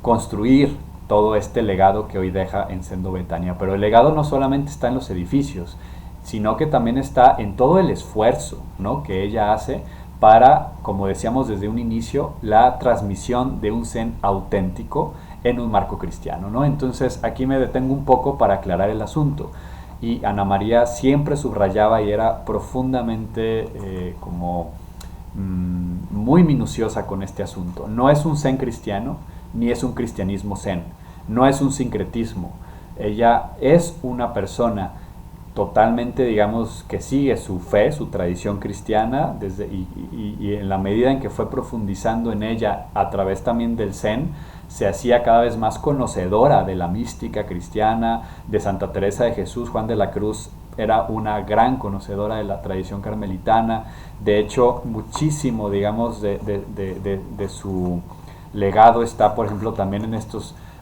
construir todo este legado que hoy deja en Sendo Betania. Pero el legado no solamente está en los edificios, sino que también está en todo el esfuerzo, ¿no?, que ella hace para, como decíamos desde un inicio, la transmisión de un Zen auténtico en un marco cristiano, ¿no? Entonces aquí me detengo un poco para aclarar el asunto. Y Ana María siempre subrayaba y era profundamente muy minuciosa con este asunto. No es un Zen cristiano, ni es un cristianismo Zen. No es un sincretismo. Ella es una persona totalmente, digamos, que sigue su fe, su tradición cristiana, y en la medida en que fue profundizando en ella a través también del Zen, se hacía cada vez más conocedora de la mística cristiana, de Santa Teresa de Jesús. Juan de la Cruz era una gran conocedora de la tradición carmelitana. De hecho, muchísimo, digamos, de su legado está, por ejemplo, también en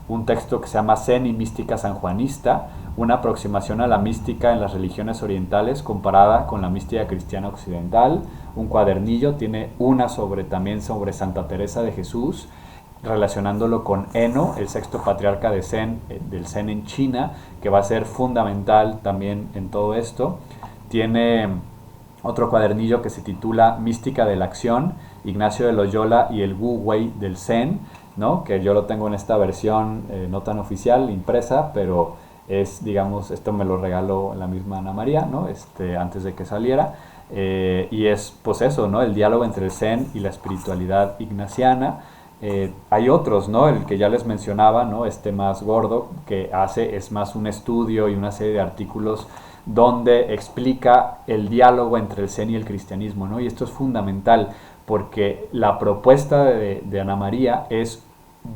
un texto que se llama Zen y Mística Sanjuanista, una aproximación a la mística en las religiones orientales comparada con la mística cristiana occidental. Un cuadernillo, tiene una también sobre Santa Teresa de Jesús, relacionándolo con Eno, el sexto patriarca del Zen en China, que va a ser fundamental también en todo esto. Tiene otro cuadernillo que se titula Mística de la Acción, Ignacio de Loyola y el Wu Wei del Zen, ¿no? Que yo lo tengo en esta versión no tan oficial, impresa, pero es, digamos, esto me lo regaló la misma Ana María, ¿no? Antes de que saliera, y es pues eso, ¿no? El diálogo entre el Zen y la espiritualidad ignaciana. Hay otros, ¿no? El que ya les mencionaba, ¿no? Más gordo, que es más un estudio y una serie de artículos donde explica el diálogo entre el Zen y el cristianismo, ¿no? Y esto es fundamental porque la propuesta de Ana María es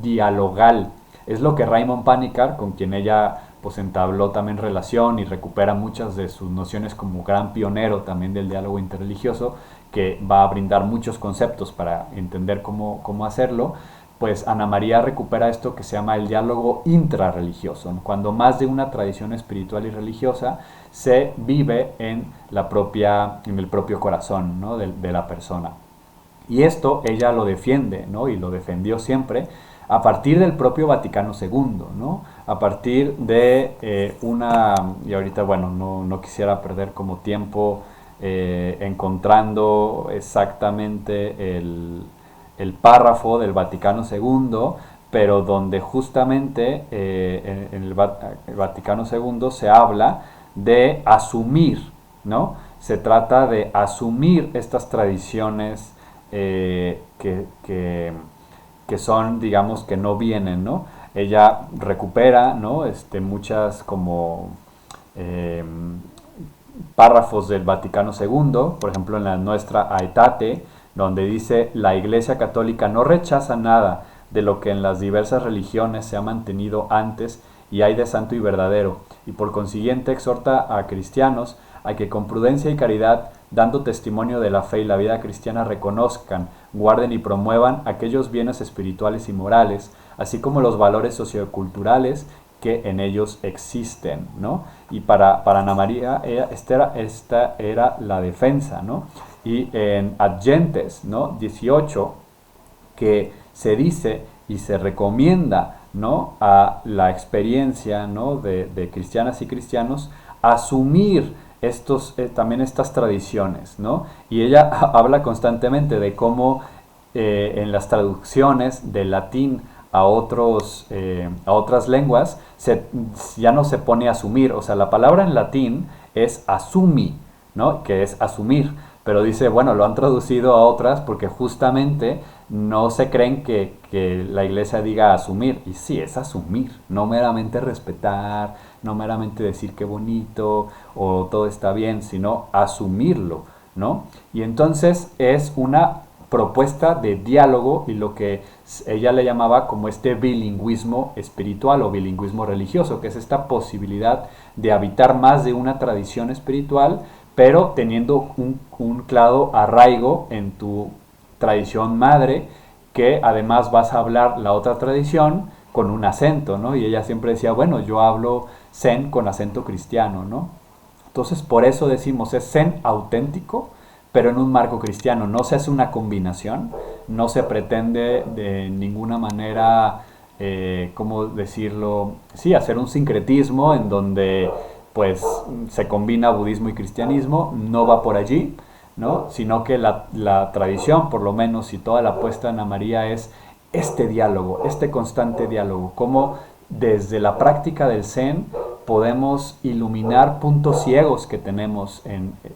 dialogal. Es lo que Raymond Panikkar, con quien ella pues entabló también relación y recupera muchas de sus nociones como gran pionero también del diálogo interreligioso, que va a brindar muchos conceptos para entender cómo hacerlo. Pues Ana María recupera esto que se llama el diálogo intrarreligioso, ¿no? Cuando más de una tradición espiritual y religiosa se vive en el propio corazón, ¿no? de la persona. Y esto ella lo defiende, ¿no? Y lo defendió siempre a partir del propio Vaticano II, ¿no? A partir de y ahorita, bueno, no quisiera perder como tiempo encontrando exactamente el párrafo del Vaticano II, pero donde justamente en el Vaticano II se habla de asumir, ¿no? Se trata de asumir estas tradiciones que son, digamos, que no vienen, ¿no? Ella recupera, ¿no? Muchas como párrafos del Vaticano II, por ejemplo en la nuestra Aetate, donde dice: la Iglesia Católica no rechaza nada de lo que en las diversas religiones se ha mantenido antes y hay de santo y verdadero, y por consiguiente exhorta a cristianos a que con prudencia y caridad, dando testimonio de la fe y la vida cristiana, reconozcan, guarden y promuevan aquellos bienes espirituales y morales, así como los valores socioculturales que en ellos existen, ¿no? Y para Ana María esta era la defensa, ¿no? Y en Ad Gentes, ¿no? 18, que se dice y se recomienda, ¿no? A la experiencia, ¿no? de cristianas y cristianos asumir también estas tradiciones, ¿no? Y ella habla constantemente de cómo en las traducciones del latín a otras lenguas ya no se pone asumir, o sea, la palabra en latín es assumi, ¿no? Que es asumir, pero dice, bueno, lo han traducido a otras porque justamente no se creen que la iglesia diga asumir, y sí, es asumir, no meramente respetar, no meramente decir qué bonito o todo está bien, sino asumirlo, ¿no? Y entonces es una propuesta de diálogo y lo que ella le llamaba como bilingüismo espiritual o bilingüismo religioso, que es esta posibilidad de habitar más de una tradición espiritual, pero teniendo un claro arraigo en tu tradición madre, que además vas a hablar la otra tradición con un acento, ¿no? Y ella siempre decía, bueno, yo hablo Zen con acento cristiano, ¿no? Entonces, por eso decimos, es Zen auténtico, pero en un marco cristiano. No se hace una combinación, no se pretende de ninguna manera, ¿cómo decirlo? Sí, hacer un sincretismo en donde pues se combina budismo y cristianismo, no va por allí, ¿no? Sino que la tradición, por lo menos, y toda la apuesta en Ana María es este diálogo, este constante diálogo, como desde la práctica del Zen podemos iluminar puntos ciegos que tenemos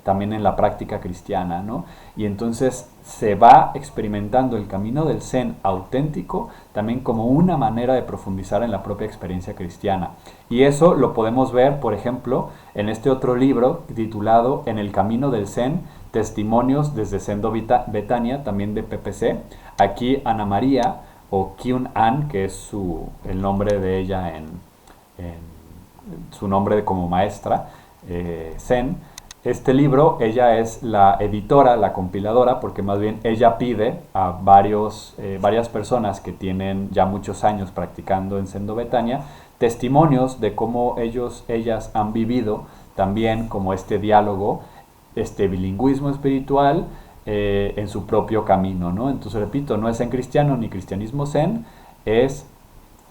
también en la práctica cristiana, ¿no? Y entonces se va experimentando el camino del Zen auténtico también como una manera de profundizar en la propia experiencia cristiana. Y eso lo podemos ver, por ejemplo, en este otro libro titulado En el camino del Zen, testimonios desde Sendo Betania, también de PPC. Aquí Ana María, o Kyun An, que es el nombre de ella en su nombre como maestra, Zen. Este libro, ella es la editora, la compiladora, porque más bien ella pide a varias personas que tienen ya muchos años practicando en Sendo Betania, testimonios de cómo ellas han vivido también como este diálogo, este bilingüismo espiritual en su propio camino, ¿no? Entonces, repito, no es Zen cristiano ni cristianismo Zen, es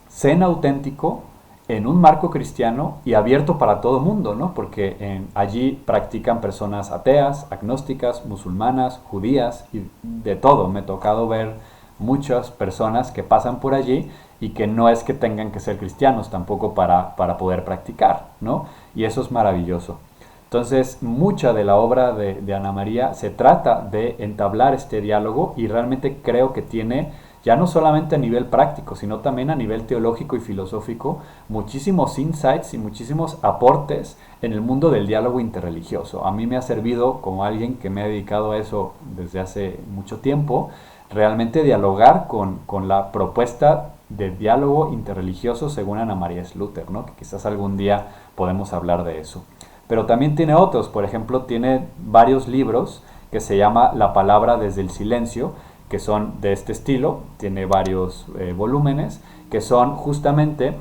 Zen auténtico en un marco cristiano y abierto para todo mundo, ¿no? Porque allí practican personas ateas, agnósticas, musulmanas, judías y de todo. Me ha tocado ver muchas personas que pasan por allí y que no es que tengan que ser cristianos tampoco para poder practicar, ¿no? Y eso es maravilloso. Entonces, mucha de la obra de Ana María se trata de entablar este diálogo y realmente creo que tiene, ya no solamente a nivel práctico, sino también a nivel teológico y filosófico, muchísimos insights y muchísimos aportes en el mundo del diálogo interreligioso. A mí me ha servido, como alguien que me ha dedicado a eso desde hace mucho tiempo, realmente dialogar con la propuesta de diálogo interreligioso según Ana María Slüter, ¿no? Que quizás algún día podemos hablar de eso. Pero también tiene otros, por ejemplo, tiene varios libros que se llama La palabra desde el silencio, que son de este estilo, tiene varios volúmenes, que son justamente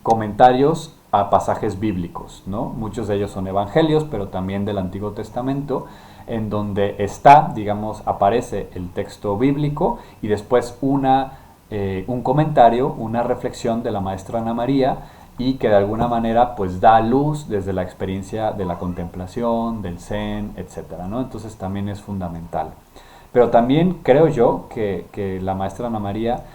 comentarios a pasajes bíblicos, ¿no? Muchos de ellos son evangelios, pero también del Antiguo Testamento, en donde aparece el texto bíblico y después un comentario, una reflexión de la maestra Ana María, y que de alguna manera pues da luz desde la experiencia de la contemplación, del Zen, etcétera, ¿no? Entonces también es fundamental. Pero también creo yo que la maestra Ana María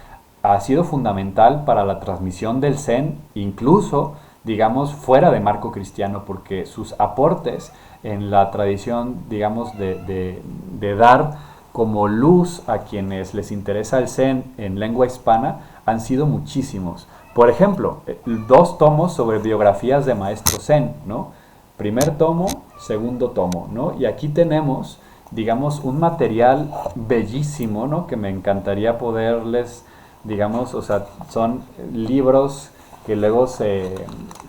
ha sido fundamental para la transmisión del Zen, incluso, digamos, fuera de marco cristiano, porque sus aportes en la tradición, digamos, de dar como luz a quienes les interesa el Zen en lengua hispana han sido muchísimos. Por ejemplo, 2 tomos sobre biografías de maestros Zen, ¿no? Primer tomo, segundo tomo, ¿no? Y aquí tenemos, digamos, un material bellísimo, ¿no? Que me encantaría poderles, digamos, o sea, son libros que luego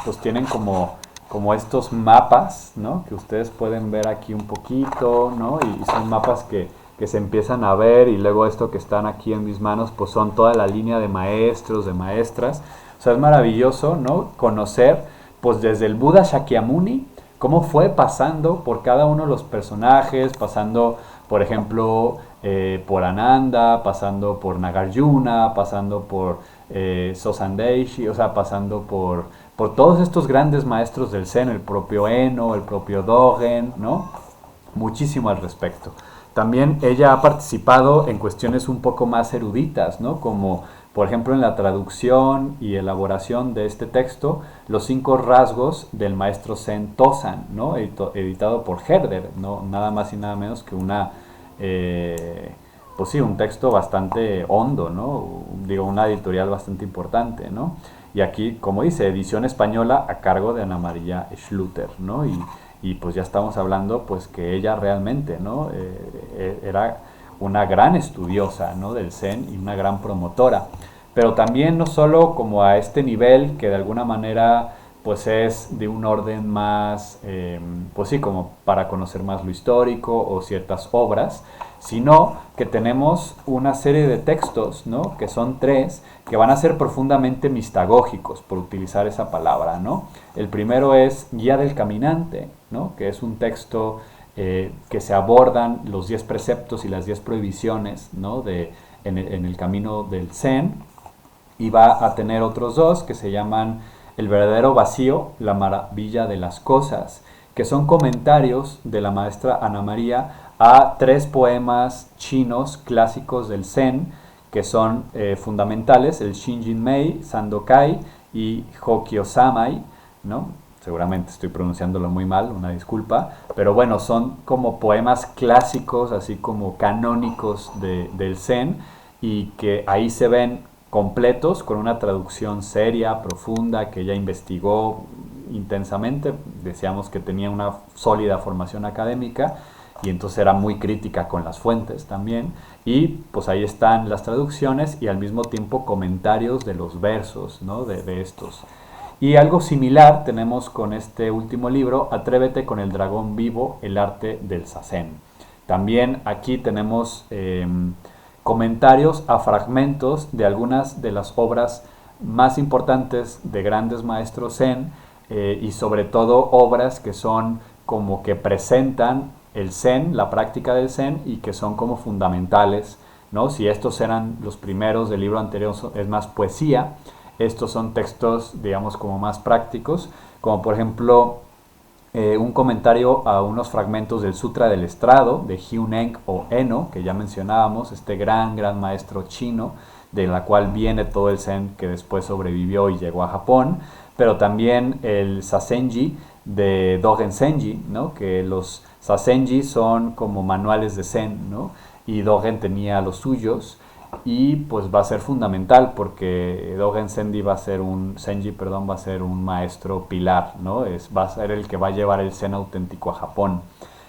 pues tienen como estos mapas, ¿no? Que ustedes pueden ver aquí un poquito, ¿no? Y son mapas que se empiezan a ver, y luego esto que están aquí en mis manos, pues son toda la línea de maestros, de maestras. O sea, es maravilloso, ¿no? Conocer, pues desde el Buda Shakyamuni, cómo fue pasando por cada uno de los personajes, pasando, por ejemplo, por Ananda, pasando por Nagarjuna, pasando por Sosandeishi, o sea, pasando por todos estos grandes maestros del Zen, el propio Eno, el propio Dogen, ¿no? Muchísimo al respecto. También ella ha participado en cuestiones un poco más eruditas, ¿no? Como, por ejemplo, en la traducción y elaboración de este texto, Los 5 rasgos del maestro Zen Tozan, ¿no? Editado por Herder, ¿no? Nada más y nada menos que pues sí, un texto bastante hondo, ¿no? Digo, una editorial bastante importante, ¿no? Y aquí, como dice, edición española a cargo de Ana María Slüter, ¿no? Y pues ya estamos hablando pues que ella realmente, ¿no? Era una gran estudiosa, ¿no? Del Zen y una gran promotora. Pero también no solo como a este nivel que de alguna manera pues es de un orden más, pues sí, como para conocer más lo histórico o ciertas obras, sino que tenemos una serie de textos, ¿no? Que son 3, que van a ser profundamente mistagógicos, por utilizar esa palabra, ¿no? El primero es Guía del Caminante, ¿no? Que es un texto que se abordan los 10 preceptos y las 10 prohibiciones, ¿no? En el camino del Zen, y va a tener otros 2 que se llaman El verdadero vacío, la maravilla de las cosas, que son comentarios de la maestra Ana María a 3 poemas chinos clásicos del Zen, que son fundamentales, el Shinjin Mei, Sandokai y Hokyo Samai, ¿no? Seguramente estoy pronunciándolo muy mal, una disculpa, pero bueno, son como poemas clásicos, así como canónicos del Zen, y que ahí se ven completos con una traducción seria, profunda, que ella investigó intensamente. Decíamos que tenía una sólida formación académica y entonces era muy crítica con las fuentes también. Y pues ahí están las traducciones y al mismo tiempo comentarios de los versos, ¿no? de estos. Y algo similar tenemos con este último libro, Atrévete con el dragón vivo, el arte del Zazen. También aquí tenemos comentarios a fragmentos de algunas de las obras más importantes de grandes maestros Zen, y sobre todo obras que son como que presentan el Zen, la práctica del Zen, y que son como fundamentales, ¿no? Si estos eran los primeros del libro anterior, es más poesía. Estos son textos, digamos, como más prácticos, como por ejemplo un comentario a unos fragmentos del Sutra del Estrado de Hyuneng o Eno, que ya mencionábamos, este gran maestro chino, de la cual viene todo el Zen que después sobrevivió y llegó a Japón, pero también el Sazenji de Dogen Zenji, ¿no? Que los Sazenji son como manuales de Zen, ¿no? Y Dogen tenía los suyos, y pues va a ser fundamental porque Dogen Zenji va a ser un maestro pilar, ¿no? Va a ser el que va a llevar el Zen auténtico a Japón.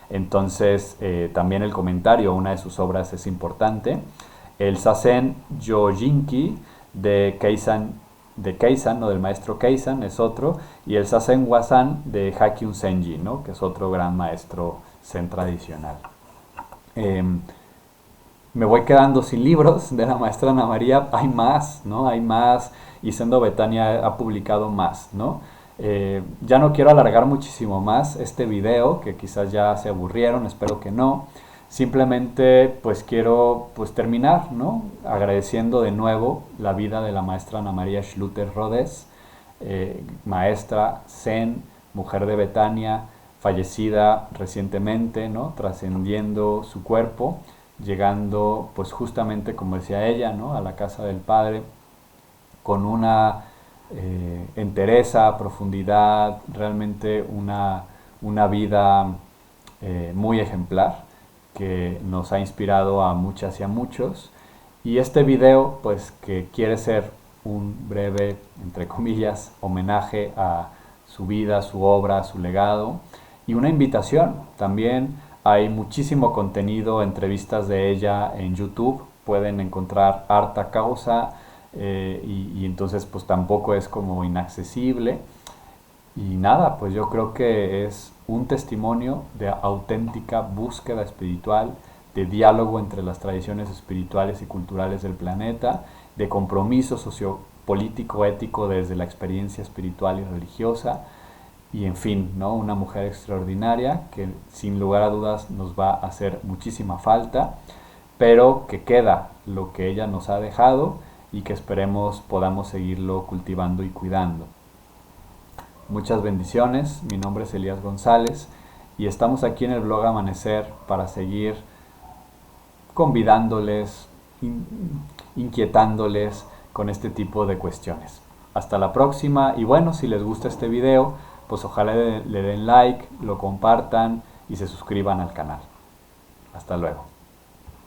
Entonces también el comentario, una de sus obras es importante. El Zazen Yojinki de Keisan, ¿no? Del maestro Keisan es otro, y el Zazen Wasan de Hakyun Senji, ¿no? Que es otro gran maestro Zen tradicional. Me voy quedando sin libros de la maestra Ana María. Hay más, ¿no? Hay más, y Sendo Betania ha publicado más, ¿no? Ya no quiero alargar muchísimo más este video, que quizás ya se aburrieron, espero que no. Simplemente pues quiero pues terminar, ¿no? Agradeciendo de nuevo la vida de la maestra Ana María Schluter Rodes, maestra Zen, mujer de Betania, fallecida recientemente, ¿no? Trascendiendo su cuerpo, llegando pues justamente, como decía ella, ¿no? A la casa del Padre con una entereza, profundidad, realmente una vida muy ejemplar, que nos ha inspirado a muchas y a muchos. Y este video pues que quiere ser un breve, entre comillas, homenaje a su vida, su obra, su legado, y una invitación. También hay muchísimo contenido, entrevistas de ella en YouTube, pueden encontrar harta causa, y entonces pues tampoco es como inaccesible. Y nada, pues yo creo que es un testimonio de auténtica búsqueda espiritual, de diálogo entre las tradiciones espirituales y culturales del planeta, de compromiso sociopolítico, ético desde la experiencia espiritual y religiosa, y en fin, ¿no? Una mujer extraordinaria que sin lugar a dudas nos va a hacer muchísima falta, pero que queda lo que ella nos ha dejado y que esperemos podamos seguirlo cultivando y cuidando. Muchas bendiciones, mi nombre es Elías González y estamos aquí en el blog Amanecer para seguir convidándoles, inquietándoles con este tipo de cuestiones. Hasta la próxima, y bueno, si les gusta este video, pues ojalá le den like, lo compartan y se suscriban al canal. Hasta luego.